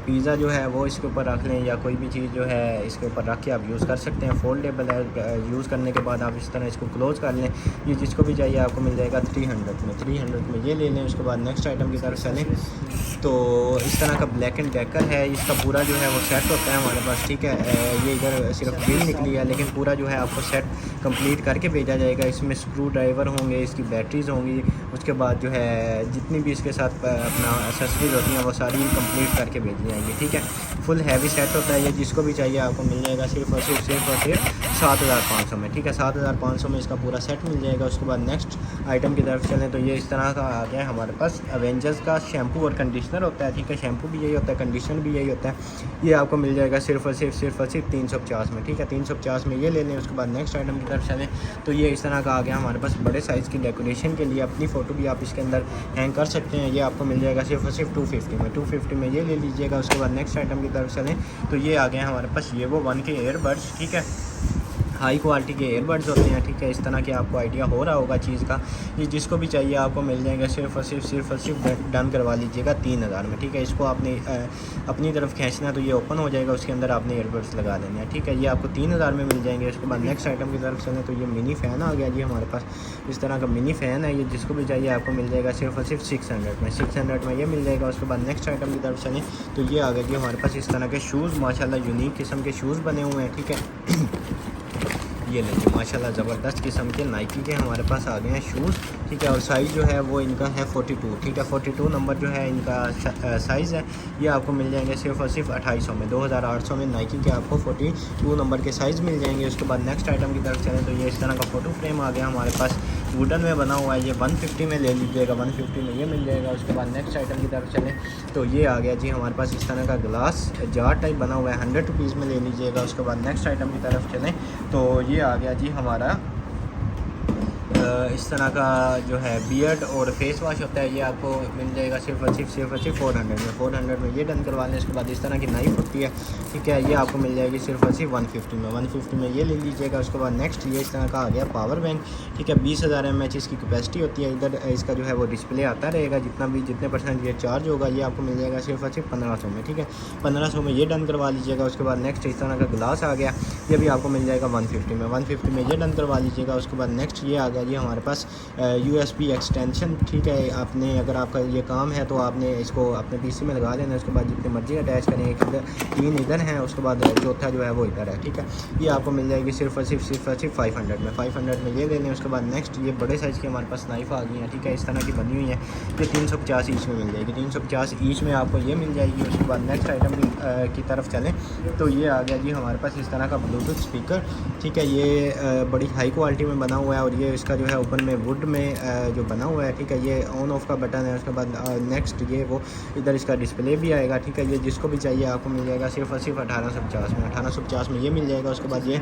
पिज़्ज़ा जो है वो इसके ऊपर रख लें, या कोई भी चीज़ जो है इसके ऊपर रख के आप यूज़ कर सकते हैं। फोल्डेबल है, यूज़ करने के बाद आप इस तरह इसको क्लोज़ कर लें। ये जिसको भी चाहिए आपको मिल जाएगा 300 में ये ले लें। उसके बाद नेक्स्ट आइटम की तरफ चलें तो इस तरह का ब्लैक एंड डेकर है, इसका पूरा जो है वो सेट होता है हमारे पास, ठीक है। ये इधर सिर्फ बिल निकली है, लेकिन पूरा जो है आपको सेट कंप्लीट करके भेजा जाएगा। इसमें स्क्रू ड्राइवर होंगे, इसकी बैटरीज़ होंगी, उसके बाद जो है जितनी भी इसके साथ अपना एक्सेसरीज होती हैं वो सारी कंप्लीट करके भेजी जाएंगी, ठीक है। फुल हैवी सेट होता है, ये जिसको भी चाहिए आपको मिल जाएगा सिर्फ और सिर्फ 7500 में, ठीक है। 7500 में इसका पूरा सेट मिल जाएगा। उसके बाद नेक्स्ट आइटम की तरफ चलें तो ये इस तरह का आ गया है हमारे पास एवेंजर्स का शैम्पू और कंडीशनर होता है, ठीक है। शैम्पू भी यही होता है, कंडीशनर भी यही होता है। ये आपको मिल जाएगा सिर्फ और सिर्फ 350 में, ठीक है। 350 में ये ले लें। उसके बाद नेक्स्ट आइटम की तरफ चलें तो ये इस तरह का आ गया हमारे पास बड़े साइज़ की डेकोरेशन के लिए, अपनी फ़ोटो भी आप इसके अंदर हैंग कर सकते हैं। ये आपको मिल जाएगा सिर्फ और सिर्फ 250 में ये ले लीजिएगा। उसके बाद नेक्स्ट आइटम की तरफ चलें तो ये आ गए हमारे पास ये वो 1 के एयरबड्स, ठीक है। हाई क्वालिटी के एयरबड्स होते हैं, ठीक है। इस तरह के आपको आइडिया हो रहा होगा चीज़ का। ये जिसको भी चाहिए आपको मिल जाएगा। सिर्फ और सिर्फ डन करवा लीजिएगा 3000 में, ठीक है। इसको आपने अपनी तरफ खींचना है तो ये ओपन हो जाएगा, उसके अंदर आपने एयरबड्स लगा देने हैं, ठीक है। ये आपको 3000 में मिल जाएंगे। उसके बाद नेक्स्ट आइटम की तरफ चलें तो ये मिनी फ़ैन आ गया जी हमारे पास, इस तरह का मिनी फ़ैन है। ये जिसको भी चाहिए आपको मिल जाएगा सिर्फ और सिर्फ 600 में ये मिल जाएगा। उसके बाद नेक्स्ट आइटम की तरफ चलें तो ये आ गया जी हमारे पास इस तरह के शूज़, माशाल्लाह यूनिक किस्म के शूज़ बने हुए हैं, ठीक है। ये लेंगे माशाल्लाह ज़बरदस्त किस्म के नाइकी के हमारे पास आ गए हैं शूज़, ठीक है। और साइज़ जो है वो इनका है 42, ठीक है। 42 नंबर जो है इनका साइज़ है। ये आपको मिल जाएंगे सिर्फ और सिर्फ 2800 में, 2800 में नाइकी के आपको 42 नंबर के साइज़ मिल जाएंगे। उसके बाद नेक्स्ट आइटम की तरफ चलें तो ये इस तरह का फ़ोटो फ्रेम आ गया हमारे पास, वुडन में बना हुआ है। ये 150 में ले लीजिएगा, 150 में ये मिल जाएगा। उसके बाद नेक्स्ट आइटम की तरफ चलें तो ये आ गया जी हमारे पास इस तरह का ग्लास जार टाइप बना हुआ है, 100 रुपीज़ में ले लीजिएगा। उसके बाद नेक्स्ट आइटम की तरफ चलें तो ये आ गया जी हमारा इस तरह का जो है बियर्ड और फेस वॉश होता है। ये आपको मिल जाएगा सिर्फ और सिर्फ 400 में ये डन करवा लें। उसके बाद इस तरह की नाइफ होती है, ठीक है। ये आपको मिल जाएगी सिर्फ और सिर्फ 150 में ये ले लीजिएगा। उसके बाद नेक्स्ट ये इस तरह का आ गया पावर बैंक, ठीक है। 20000 mAh इसकी कैपेसिटी होती है। इधर इसका जो है वो डिस्प्ले आता रहेगा, जितने परसेंट ये चार्ज होगा ये आपको मिल जाएगा सिर्फ और सिर्फ 1500 में, ठीक है। 1500 में ये डन करवा लीजिएगा। उसके बाद नेक्स्ट इस तरह का ग्लास आ गया, ये भी आपको मिल जाएगा 150 में ये डन करवा लीजिएगा। उसके बाद नेक्स्ट ये आ गया जी हमारे पास USB एक्सटेंशन, ठीक है। आपने अगर आपका ये काम है तो आपने इसको अपने PC में लगा देना। उसके बाद जितने मर्जी अटैच करें, एक इधर 3 इधर हैं, उसके बाद चौथा जो है वो इधर है, ठीक है। ये आपको मिल जाएगी सिर्फ और सिर्फ 500 में ये ले लें। उसके बाद नेक्स्ट ये बड़े साइज़ की हमारे पास नाइफ आ गई है, ठीक है। इस तरह की बनी हुई है, ये 350 ईच में मिल जाएगी, 350 ईच में आपको ये मिल जाएगी। उसके बाद नेक्स्ट आइटम की तरफ चलें तो ये आ गया जी हमारे पास इस तरह का ब्लूटूथ स्पीकर, ठीक है। ये बड़ी हाई क्वालिटी में बना हुआ है और ये इसका जो है ऊपर में वुड में जो बना हुआ है, ठीक है। ये ऑन ऑफ का बटन है। उसके बाद नेक्स्ट ये वो इधर इसका डिस्प्ले भी आएगा, ठीक है। ये जिसको भी चाहिए आपको मिल जाएगा सिर्फ और सिर्फ 1850 में ये मिल जाएगा। उसके बाद ये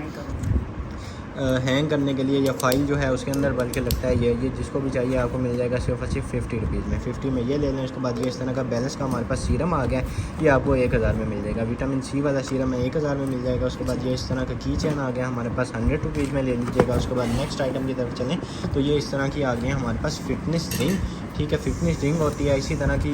हैंग करने के लिए या फाइल जो है उसके अंदर बल्कि लगता है ये जिसको भी चाहिए आपको मिल जाएगा सिर्फ और सिर्फ 50 रुपीज़ में, 50 में ये ले लें। उसके बाद ये इस तरह का बैलेंस का हमारे पास सीरम आ गया है, ये आपको 1000 में मिल जाएगा। विटामिन C वाला सीरम है, 1000 में मिल जाएगा। उसके बाद ये इस तरह का की चेन आ गया हमारे पास, 100 रुपीज़ में ले लीजिएगा। उसके बाद नेक्स्ट आइटम की तरफ चलें तो ये इस तरह की आ गई है हमारे पास फिटनेस रिंग, ठीक है। फिटनेस रिंग होती है इसी तरह की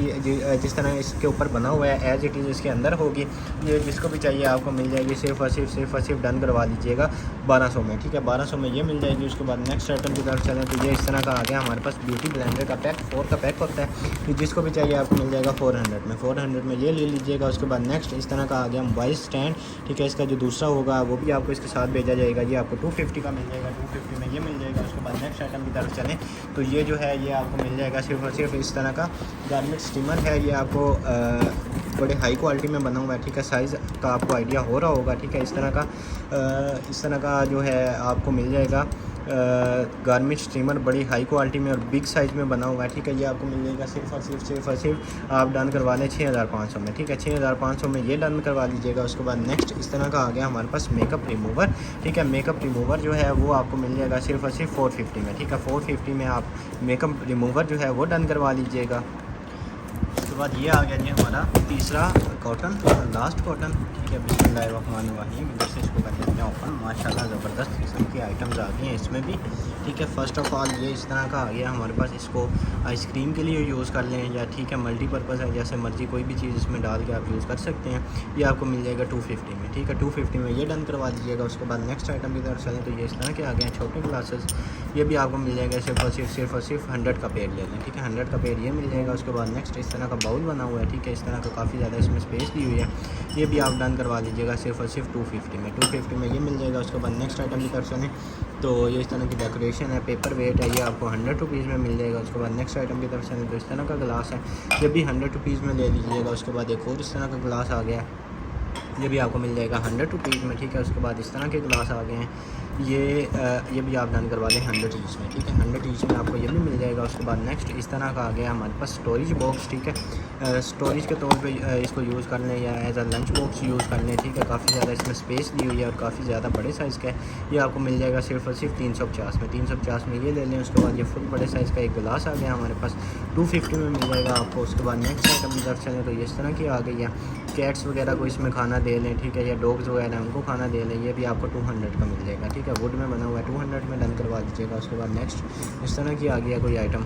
जिस तरह इसके ऊपर बना हुआ है एज इट इज़ इसके अंदर होगी। ये जिसको भी चाहिए आपको मिल जाएगी सिर्फ और सिर्फ डन करवा लीजिएगा 1200 में, ठीक है। 1200 में ये मिल जाएगी। उसके बाद नेक्स्ट आइटम की तरफ चलें तो ये इस तरह का आ गया हमारे पास ब्यूटी ब्लेंडर का पैक, 4 का पैक होता है। ये जिसको भी चाहिए आपको मिल जाएगा 400 में ये ले लीजिएगा। उसके बाद नेक्स्ट इस तरह का आ गया मोबाइल स्टैंड, ठीक है। इसका जो दूसरा होगा वो भी आपको इसके साथ भेजा जाएगा, ये आपको 250 का मिल जाएगा, 250 में ये मिल जाएगा। उसके बाद नेक्स्ट आइटम की तरफ चलें तो ये जो है ये आपको मिल जाएगा सिर्फ और सिर्फ इस तरह का गारमेंट स्टीमर है। ये आपको बड़े हाई क्वालिटी में बना हुआ है, ठीक है। साइज़ का आपको आइडिया हो रहा होगा, ठीक है। इस तरह का जो है आपको मिल जाएगा गारमेंट स्टीमर बड़ी हाई क्वालिटी में और बिग साइज़ में बना हुआ है, ठीक है। ये आपको मिल जाएगा सिर्फ और सिर्फ आप डन करवा लें 6500 में, ठीक है। 6500 में ये डन करवा लीजिएगा। उसके बाद नेक्स्ट इस तरह का आ गया हमारे पास मेकअप रिमूवर, ठीक है। मेकअप रिमूवर जो है वो आपको मिल जाएगा सिर्फ और सिर्फ 450 में, ठीक है। 450 में आप मेकअप रिमूवर जो है वो डन करवा लीजिएगा। उसके बाद ये आ गया जी हमारा तीसरा कॉटन, लास्ट कॉटन, ठीक है। बिस्मिल्लाहिर्रहमानिर्रहीम। इधर से इसको कर लेते हैं ओपन। माशाल्लाह ज़बरदस्त किस्म की आइटम्स आ गई हैं इसमें भी, ठीक है। फ़र्स्ट ऑफ़ ऑल ये इस तरह का आ गया हमारे पास। इसको आइसक्रीम के लिए यूज़ कर लें या ठीक है मल्टीपर्पज़ है, जैसे मर्ज़ी कोई भी चीज़ इसमें डाल के आप यूज़ कर सकते हैं। ये आपको मिल जाएगा 250 में, ठीक है। 250 में ये डन करवा दीजिएगा। उसके बाद नेक्स्ट आइटम की तरफ चलें तो ये इस तरह के आ गए हैं छोटे ग्लासेस। ये भी आपको मिल जाएगा सिर्फ और सिर्फ 100 का पेड़ ले लें, ठीक है। 100 का पेड़ ये मिल जाएगा। उसके बाद नेक्स्ट इस तरह का बाउल बना हुआ है, ठीक है। इस तरह का काफ़ी ज़्यादा इसमें स्पेस दी हुई है। ये भी आप डन करवा लीजिएगा सिर्फ और सिर्फ 250 में। 250 में ये मिल जाएगा। उसके बाद नेक्स्ट आइटम की तरफ चलें तो ये इस तरह की डेकोरेशन है, पेपर वेट है, ये आपको 100 रुपीज़ में मिल जाएगा। उसके बाद नेक्स्ट आइटम की तरफ चलें तो इस तरह का ग्लास है, ये भी 100 रुपीज़ में ले लीजिएगा। उसके बाद एक और इस तरह का ग्लास आ गया, ये भी आपको मिल जाएगा 100 रुपीज़ में, ठीक है। उसके बाद इस तरह के ग्लास आ गए हैं, ये भी आप डन करवा लें 100 ईच में, ठीक है। 100 ईच में आपको ये भी मिल जाएगा। उसके बाद नेक्स्ट इस तरह का आ गया हमारे पास स्टोरेज बॉक्स, ठीक है। स्टोरेज के तौर पे इसको यूज़ कर लें या as a lunch box use कर लें, ठीक है। काफ़ी ज़्यादा इसमें स्पेस दी हुई है और काफ़ी ज़्यादा बड़े साइज़ का है। ये आपको मिल जाएगा सिर्फ और सिर्फ 350 में। 350 में ये ले लें। उसके बाद ये फुल बड़े साइज़ का एक गिलास आ गया हमारे पास, 250 में मिल जाएगा आपको। उसके बाद नेक्स्ट आइटम की तरफ चलें तो ये इस तरह की आ गई है। कैट्स वगैरह को इसमें खाना दे लें, ठीक है, या डॉग्स वगैरह उनको खाना दे लें। ये भी आपको 200 का मिल जाएगा, ठीक है। वुड में बना हुआ है, 200 में डन करवा दीजिएगा। उसके बाद नेक्स्ट इस तरह की आ गया कोई आइटम,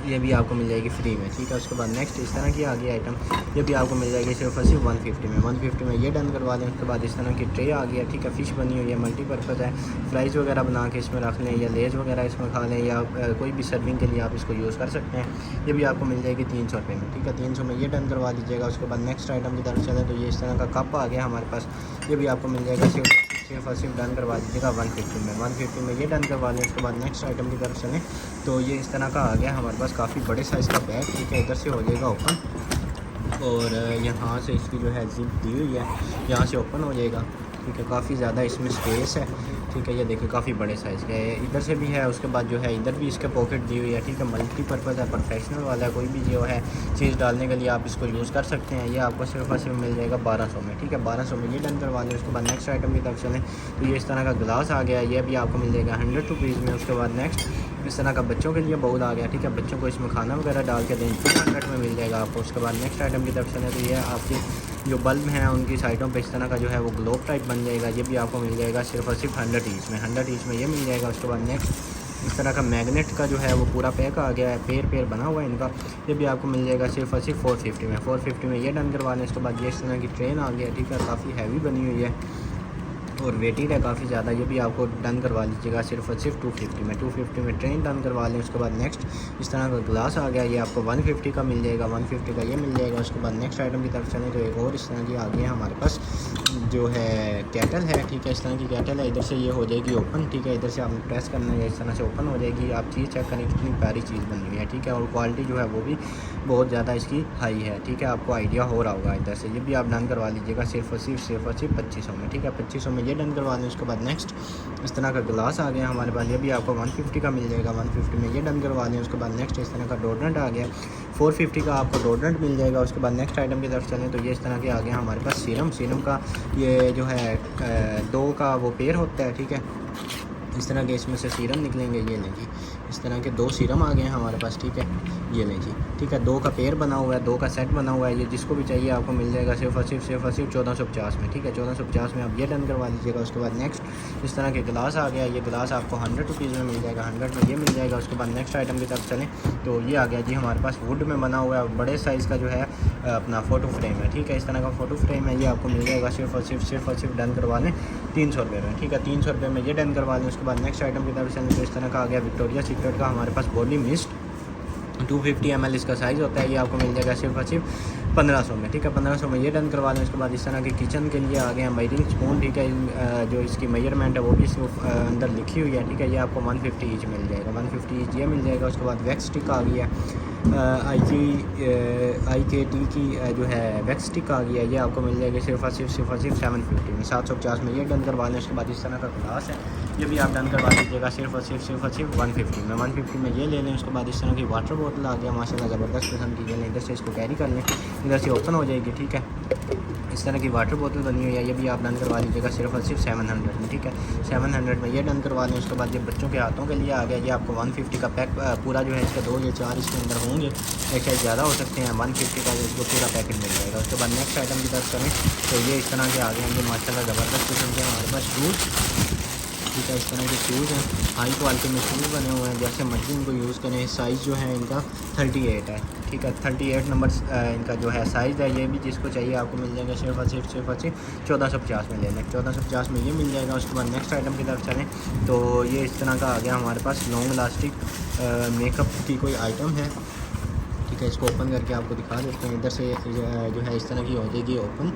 ये भी आपको मिल जाएगी फ्री में, ठीक है। उसके बाद नेक्स्ट इस तरह की आ गई आइटम, ये भी आपको मिल जाएगी सिर्फ और सिर्फ 150 में। 150 में ये डन करवा लें। उसके बाद इस तरह की ट्रे आ गया, ठीक है। फ़िश बनी हुई है, मल्टीपर्पज़ है, फ्राइज़ वगैरह बना के इसमें रख लें या लेज वगैरह इसमें खा लें या कोई भी सर्विंग के लिए आप इसको यूज़ कर सकते हैं। ये भी आपको मिल जाएगी 300 रुपये में, ठीक है। 300 में ये डन करवा लीजिएगा। उसके बाद नेक्स्ट आइटम की तरफ चलें तो ये इस तरह का कप आ गया हमारे पास, ये भी आपको मिल जाएगा सिर्फ और सिर्फ डन करवा दीजिएगा 150 में। 150 में ये डन करवा लें। उसके बाद नेक्स्ट आइटम की तरफ चलें तो ये इस तरह का आ गया हमारे पास काफ़ी बड़े साइज़ का बैग, ठीक है। इधर से हो जाएगा ओपन और यहाँ से इसकी जो है जिप दी हुई है, यहाँ से ओपन हो जाएगा, ठीक है। काफ़ी ज़्यादा इसमें स्पेस है, ठीक है। ये देखिए काफ़ी बड़े साइज़ का है। इधर से भी है, उसके बाद जो है इधर भी इसके पॉकेट दी हुई है, ठीक है। मल्टीपर्पज़ है, प्रोफेशनल वाला है, कोई भी जो है चीज़ डालने के लिए आप इसको यूज़ कर सकते हैं। ये आपको सिर्फ और सिर्फ मिल जाएगा 1200 में, ठीक है। 1200 में ये डन करवा लें। उसके बाद नेक्स्ट आइटम की तरफ चलें तो ये इस तरह का ग्लास आ गया, ये भी आपको मिल जाएगा 100 रुपीज़ में। उसके बाद नेक्स्ट इस तरह का बच्चों के लिए बाउल आ गया, ठीक है। बच्चों को इसमें खाना वगैरह डाल के दें, 200 में मिल जाएगा आपको। उसके बाद नेक्स्ट आइटम की तरफ चलें तो ये आपकी जो बल्ब हैं उनकी साइडों पे इस तरह का जो है वो ग्लोब टाइप बन जाएगा, ये भी आपको मिल जाएगा सिर्फ और सिर्फ 100 ईच में। 100 ईच में ये मिल जाएगा। उसके बाद नेक्स्ट इस तरह का मैग्नेट का जो है वो पूरा पैक आ गया है, पैर बना हुआ है इनका, ये भी आपको मिल जाएगा सिर्फ और सिर्फ 450 में। 450 में ये डन करवा लें। उसके बाद ये इस तरह की ट्रेन आ गया, ठीक है। काफ़ी हैवी बनी हुई है और वेटेड है काफ़ी ज़्यादा, ये भी आपको डन करवा लीजिएगा सिर्फ और सिर्फ 250 में। 250 में ट्रेन डन करवा लें। उसके बाद नेक्स्ट इस तरह का ग्लास आ गया, ये आपको 150 का मिल जाएगा, 150 का ये मिल जाएगा। उसके बाद नेक्स्ट आइटम की तरफ चलें तो एक और इस तरह की आ गई है हमारे पास जो है कैटल है, ठीक है। इस तरह की कैटल है, इधर से ये हो जाएगी ओपन, ठीक है। इधर से आपने प्रेस करना है, इस तरह से ओपन हो जाएगी। आप चीज़ चेक करें कितनी प्यारी चीज़ बनी हुई है, ठीक है। और क्वालिटी जो है वो भी बहुत ज़्यादा इसकी हाई है, ठीक है। आपको आइडिया हो रहा होगा इधर से। ये भी आप डन करवा लीजिएगा सिर्फ और सिर्फ 2500 में, ठीक है। 2500 में ये डन करवा लें। उसके बाद नेक्स्ट इस तरह का ग्लास आ गया हमारे पास, ये भी आपको 150 का मिल जाएगा। 150 में ये डन करवा लें। उसके बाद नेक्स्ट इस तरह का डोरनेट आ गया, 450 का आपको डोरनेट मिल जाएगा। उसके बाद नेक्स्ट आइटम की तरफ चलें तो ये इस तरह के आ गया हमारे पास सीरम का ये जो है 2 का वो पेयर होता है, ठीक है। इस तरह के इसमें से सीरम निकलेंगे, ये लें जी। इस तरह के 2 सीरम आ गए हैं हमारे पास, ठीक है। ये लें जी, ठीक है। 2 का पेयर बना हुआ है, 2 का सेट बना हुआ है। ये जिसको भी चाहिए आपको मिल जाएगा सिर्फ और सिर्फ 1450 में, ठीक है। 1450 में आप ये डन करवा लीजिएगा। उसके बाद नेक्स्ट इस तरह के गिलास आ गया, ये गिलास आपको 100 रुपीज़ में मिल जाएगा, 100 में ये मिल जाएगा। उसके बाद नेक्स्ट आइटम की तरफ चलें तो ये आ गया जी हमारे पास वुड में बना हुआ है, बड़े साइज़ का जो है अपना फ़ोटो फ्रेम है, ठीक है। इस तरह का फ़ोटो फ्रेम है, ये आपको मिल जाएगा सिर्फ और सिर्फ डन करवा लें 300 रुपये में, ठीक है। 300 रुपये में ये डन करवा लें। उसके बाद नेक्स्ट आइटम की तरफ चलें तो इस तरह का आ गया विक्टोरिया सीक्रेट का हमारे पास बॉडी मिस्ट, 250 ml इसका साइज़ होता है। ये आपको मिल जाएगा सिर्फ और सिर्फ 1500 में, ठीक है। 1500 में ये डन करवा लें। उसके बाद इस तरह के किचन के लिए आ गए हैं मेजरिंग स्पून, ठीक है। जो इसकी मेजरमेंट है वो भी सिर्फ अंदर लिखी हुई है, ठीक है। ये आपको 150 ईच मिल जाएगा, 150 ईच ये मिल जाएगा। उसके बाद वैक्स स्टिक आ गई है, IKT की जो है वैक्स स्टिक आ गई है। ये आपको मिल जाएगी सिर्फ और सिर्फ 750 में, 750 में ये डन करवा लें। उसके बाद इस तरह का ग्लास है, ये भी आप डन करवा लीजिएगा सिर्फ और सिर्फ 150 में, 150 में ये ले लें। उसके बाद इस तरह की वाटर बोतल आ गया माशाल्लाह ज़बरदस्त किस्म की। ये लें, इधर से इसको कैरी कर लें, इधर से ओपन हो जाएगी, ठीक है। इस तरह की वाटर बोतल बनी हुई है, ये भी आप डन करवा लीजिएगा सिर्फ और सिर्फ 700 में, ठीक है। 700 में ये डन करवा लें। उसके बाद ये बच्चों के हाथों के लिए आ गया, ये आपको 150 का पैक पूरा जो है इसका 2 या 4 इसके अंदर होंगे, एक शायद ज़्यादा हो सकते हैं। 150 का इसको पूरा पैकेट मिल जाएगा। उसके बाद नेक्स्ट आइटम की तरफ करें तो ये इस तरह के आ गए हैं, जो माशाल्लाह ज़बरदस्त किस्म के हमारे पास शूज़, ठीक है। इस तरह के शूज़ हैं, हाई क्वालिटी में शूज़ बने हुए हैं, जैसे मर्जी इनको यूज़ करें। साइज़ जो है इनका 38 है, ठीक है। 38 नंबर इनका जो है साइज़ है। ये भी जिसको चाहिए आपको मिल जाएगा सिर्फ और सिर्फ 1450 में ले लें, 1450 में ये मिल जाएगा। उसके बाद नेक्स्ट आइटम की तरफ चलें तो ये इस तरह का आ गया हमारे पास लॉन्ग लास्टिक मेकअप की कोई आइटम है, ठीक है। इसको ओपन करके आपको दिखा देते हैं। इधर से जो है इस तरह की हो जाएगी ओपन।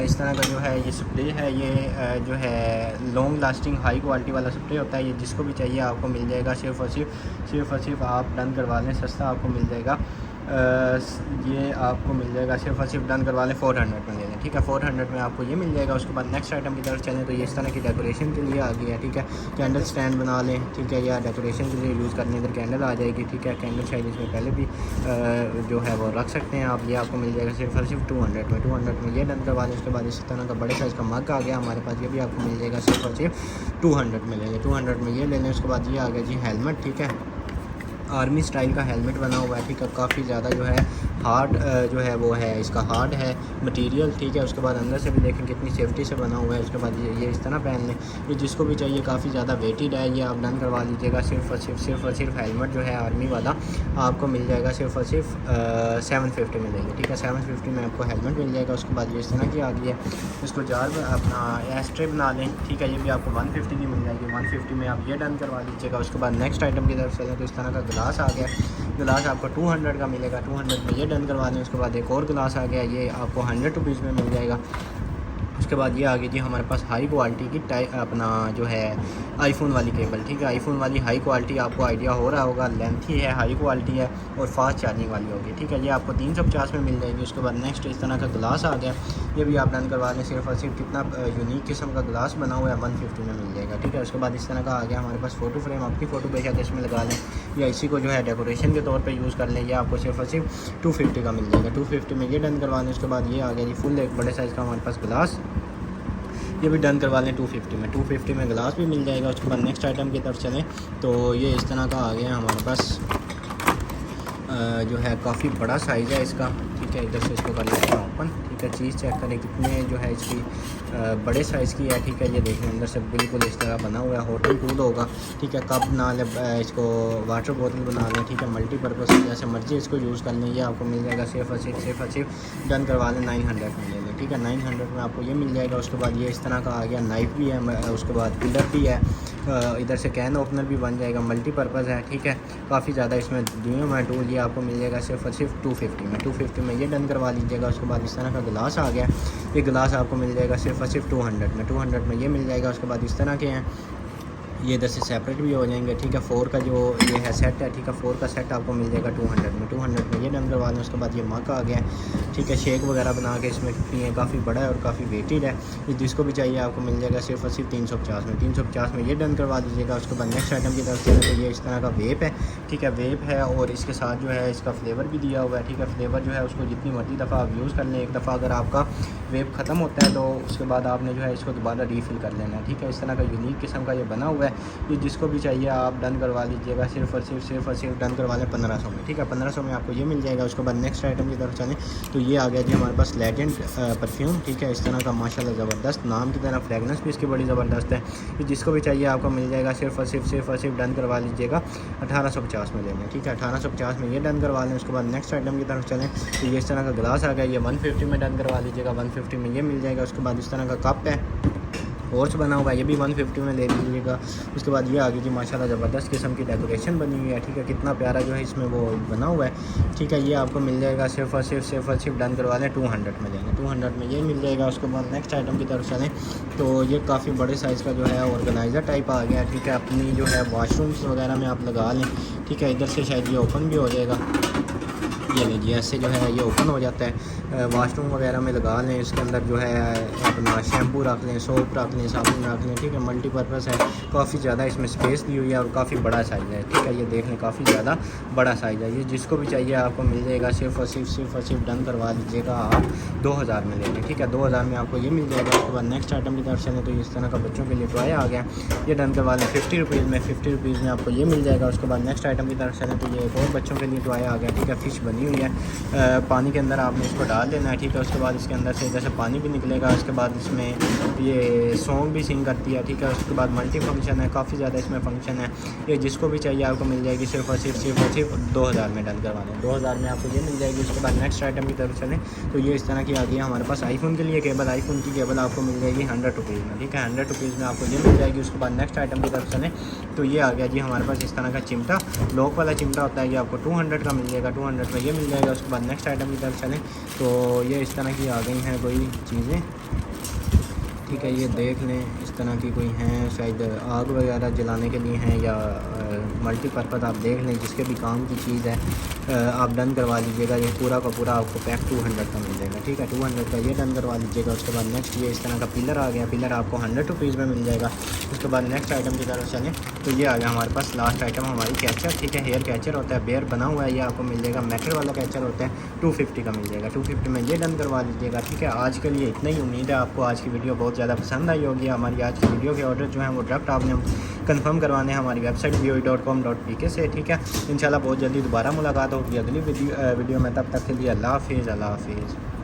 इस तरह का जो है ये स्प्रे है, ये जो है लॉन्ग लास्टिंग हाई क्वालिटी वाला स्प्रे होता है। ये जिसको भी चाहिए आपको मिल जाएगा सिर्फ और सिर्फ आप डन करवा लें, सस्ता आपको मिल जाएगा। ये आपको मिल जाएगा सिर्फ और सिर्फ डन करवा लें 400 में ले लें, ठीक है। 400 में आपको ये मिल जाएगा। उसके बाद नेक्स्ट आइटम की तरफ चलें तो ये इस तरह की डेकोरेशन के लिए आ गई है, ठीक है। कैंडल स्टैंड बना लें, ठीक है, या डेकोरेशन के लिए यूज़ करने इधर कैंडल आ जाएगी, ठीक है। कैंडल शायद इसमें पहले भी जो है वो रख सकते हैं आप। ये आपको मिल जाएगा सिर्फ और सिर्फ 200 में ये डन करवा लें। उसके बाद इस तरह का बड़े साइज़ का मग आ गया हमारे पास, ये भी आपको मिल जाएगा सिर्फ और सिर्फ 200 में ले लें, 200 में ये ले लें। उसके बाद ये आ गया जी हेलमेट, ठीक है। आर्मी स्टाइल का हेलमेट बना हुआ है, ठीक है। काफ़ी ज़्यादा जो है हार्ड जो है वो है, इसका हार्ड है मटेरियल, ठीक है। उसके बाद अंदर से भी देखें कितनी सेफ्टी से बना हुआ है। उसके बाद ये इस तरह पहन लें। ये जिसको भी चाहिए काफ़ी ज़्यादा वेटेड है, ये आप डन करवा लीजिएगा सिर्फ और सिर्फ हेलमेट जो है आर्मी वाला आपको मिल जाएगा सिर्फ और सिर्फ 750 में लेंगे, ठीक है। 750 में आपको हेलमेट मिल जाएगा। उसके बाद ये इस तरह की आ गई है, इसको जार अपना एस्ट्रे बना लें, ठीक है। ये भी आपको 150 की मिल जाएगी, 150 में आप ये डन करवा लीजिएगा। उसके बाद नेक्स्ट आइटम की तरफ चलें तो इस तरह का गिलास आ गया, गिलास आपको 200 का मिलेगा, 200 में ये डन करवा दें। उसके बाद एक और गिलास आ गया, ये आपको 100 रुपीज़ में मिल जाएगा। उसके बाद ये आ गई जी हमारे पास हाई क्वालिटी की अपना जो है आईफोन वाली केबल, ठीक है। आईफोन वाली हाई क्वालिटी, आपको आइडिया हो रहा होगा, लेंथी है, हाई क्वालिटी है और फास्ट चार्जिंग वाली होगी, ठीक है। ये आपको 350 में मिल जाएगी। उसके बाद नेक्स्ट इस तरह का गिलास आ गया, ये भी आप डन करवा लें सिर्फ और सिर्फ कितना यूनिक किस्म का गिलास बना हुआ है 150 में मिल जाएगा, ठीक है। उसके बाद इस तरह का आ गया हमारे पास फ़ोटो फ्रेम, अपनी फ़ोटो बेशक इसमें लगा लें या इसी को जो है डेकोरेशन के तौर पे यूज़ कर लें। ये आपको सिर्फ और सिर्फ 250 का मिल जाएगा, 250 में ये डन करवा लें। उसके बाद ये आ गया जी फुल एक बड़े साइज़ का हमारे पास गिलास, ये भी डन करवा लें 250 में गिलास भी मिल जाएगा। उसके बाद नेक्स्ट आइटम की तरफ चलें तो ये इस तरह का आ गया हमारे पास जो है काफ़ी बड़ा साइज़ है इसका, ठीक है। इधर से इसको कर लेते हैं ओपन, ठीक है। चीज़ चेक करें कितने जो है इसकी बड़े साइज़ की है, ठीक है। ये देखें अंदर से बिल्कुल इस तरह बना हुआ है, होटल कूल होगा, ठीक है। कप बना लें, इसको वाटर बोतल बना लें, ठीक है। मल्टीपर्पज़ जैसे मर्जी इसको यूज़ कर लें। ये आपको मिल जाएगा सिर्फ और सिर्फ डन करवा लें 900 में ले लें, ठीक है। 900 में आपको ये मिल जाएगा। उसके बाद ये इस तरह का आ गया, नाइफ़ भी है, उसके बाद पिलर भी है, इधर से कैन ओपनर भी बन जाएगा, मल्टीपर्पज़ है, ठीक है। काफ़ी ज़्यादा इसमें दिए हुए हैं टूल। ये आपको मिल जाएगा सिर्फ और सिर्फ 250 में ये डन करवा लीजिएगा। उसके बाद इस तरह का गिलास आ गया, ये गिलास आपको मिल जाएगा सिर्फ और सिर्फ 200 में ये मिल जाएगा। उसके बाद इस तरह के हैं, ये इधर से सेपरेट भी हो जाएंगे, ठीक है। 4 का जो ये है सेट है, ठीक है। 4 का सेट आपको मिल जाएगा 200 में ये डन करवा लें। उसके बाद ये मग आ गया, ठीक है। शेक वगैरह बना के इसमें पिए, काफ़ी बड़ा है और काफ़ी वेटेड है। ये जिसको भी चाहिए आपको मिल जाएगा सिर्फ और सिर्फ 350 में ये डन करवा दीजिएगा। उसके बाद नेक्स्ट आइटम की तरफ से तो ये इस तरह का वेप है, ठीक है। वेप है और इसके साथ जो है इसका फ्लेवर भी दिया हुआ है, ठीक है। फ्लेवर जो है उसको जितनी मर्जी दफ़ा आप यूज़ कर लें। एक दफ़ा अगर आपका वेप ख़त्म होता है तो उसके बाद आपने जो है इसको दोबारा रीफ़िल कर लेना है, ठीक है। इस तरह का यूनिक किस्म का ये बना हुआ है। ये जिसको भी चाहिए आप डन करवा लीजिएगा सिर्फ और सिर्फ डन करवा लें 1500 में, ठीक है। 1500 में आपको ये मिल जाएगा। उसके बाद नेक्स्ट आइटम की तरफ चलें तो ये आ गया जी हमारे पास लेजेंड परफ्यूम, ठीक है। इस तरह का माशाल्लाह ज़बरदस्त, नाम की तरह फ्रेगनेंस भी इसकी बड़ी ज़बरदस्त है। ये जिसको भी चाहिए आपको मिल जाएगा सिर्फ और सिर्फ डन करवा लीजिएगा 1850 में लेना, ठीक है। 1850 में ये डन करवा लें। उसके बाद नेक्स्ट आइटम की तरफ चलें तो ये इस तरह का गिलास आ गया, ये 150 में डन करवा लीजिएगा, 150 में ये मिल जाएगा। उसके बाद इस तरह का कप है, पोर्च बना हुआ है, ये भी 150 में ले लीजिएगा। उसके बाद ये आगे जी माशाल्लाह ज़बरदस्त किस्म की डेकोरेशन बनी हुई है, ठीक है, कितना प्यारा जो है इसमें वो बना हुआ है, ठीक है। ये आपको मिल जाएगा सिर्फ और सिर्फ डन करवा लें 200 में लेंगे, 200 में ये मिल जाएगा। उसके बाद नेक्स्ट आइटम की तरफ चलें तो ये काफ़ी बड़े साइज़ का जो है ऑर्गेनाइज़र टाइप आ गया, ठीक है। अपनी जो है वॉशरूम्स वगैरह में आप लगा लें, ठीक है। इधर से शायद ये ओपन भी हो जाएगा, ये लीजिए ऐसे जो है ये ओपन हो जाता है, वॉशरूम वगैरह में लगा लें। इसके अंदर जो है अपना शैम्पू रख लें, सोप रख लें, साबुन रख लें, ठीक है। मल्टीपर्पज़ है, काफ़ी ज़्यादा इसमें स्पेस दी हुई है और काफ़ी बड़ा साइज़ है, ठीक है। ये देख लें काफ़ी ज़्यादा बड़ा साइज़ है, ये जिसको भी चाहिए आपको मिल जाएगा। सिर्फ और सिर्फ डन करवा लीजिएगा आप 2000 में ले लें, ठीक है। 2000 में आपको ये मिल जाएगा। उसके बाद नेक्स्ट आइटम की तरफ चलें तो इस तरह का बच्चों के लिए टॉय आ गया, ये डन करवा लें 50 रुपीज़ में, 50 रुपीज़ में आपको ये मिल जाएगा। उसके बाद नेक्स्ट आइटम की तरफ चलें तो ये एक और बच्चों के लिए टॉय आ गया, ठीक है। फ़िश बनी हुई है, पानी के अंदर आपने इसको डाल देना है, ठीक है। उसके बाद इसके अंदर से जैसे पानी भी निकलेगा, उसके बाद इसमें ये सॉन्ग भी सिंग करती है, ठीक है। उसके बाद मल्टी फंक्शन है, काफ़ी ज़्यादा इसमें फंक्शन है, ये जिसको भी चाहिए आपको मिल जाएगी। सिर्फ और सिर्फ 2000 में डन करवाना है, 2000 में आपको ये मिल जाएगी। उसके बाद नेक्स्ट आइटम की तरफ चलें तो ये इस तरह की आ गई है हमारे पास आईफोन के लिए केबल, आईफोन की केबल आपको मिल जाएगी 100 रुपीज़ में, ठीक है। 100 रुपीज़ में आपको ये मिल जाएगी। उसके बाद नेक्स्ट आइटम की तरफ चलें तो ये आ गया जी हमारे पास इस तरह का चिमटा, लॉक वाला चिमटा होता है, ये आपको 200 का मिल जाएगा, 200 में ये मिल जाएगा। उसके बाद नेक्स्ट आइटम की तरफ चलें तो ये इस तरह की आ गई हैं कोई चीज़ें, ठीक है। ये देख लें इस तरह की कोई हैं, शायद आग वगैरह जलाने के लिए हैं या मल्टीपर्पज़, आप देख लें जिसके भी काम की चीज़ है आप डन करवा लीजिएगा। ये पूरा का पूरा आपको पैक 200 का मिल जाएगा, ठीक है। 200 का ये डन करवा लीजिएगा। उसके बाद नेक्स्ट ये इस तरह का पिलर आ गया, पिलर आपको 100 रुपीज़ में मिल जाएगा। उसके बाद नेक्स्ट आइटम की तरफ चलें तो ये आ गया हमारे पास लास्ट आइटम हमारी कैचर, ठीक है। हेयर कैचर होता है, बेयर बना हुआ है, ये आपको मिल जाएगा। मेटल वाला कैचर होता है, 250 का मिल जाएगा, 250 में ये डन करवा लीजिएगा, ठीक है। आज के लिए इतना ही, उम्मीद है आपको आज की वीडियो बहुत ज़्यादा पसंद आई होगी। हमारी आज की वीडियो के ऑर्डर जो है वो डायरेक्ट आपने कंफर्म करवाने हैं हमारी वेबसाइट voe.com.pk से, ठीक है। इंशाल्लाह बहुत जल्दी दोबारा मुलाकात होगी अगली वीडियो में, तब तक के लिए अल्लाह हाफिज़।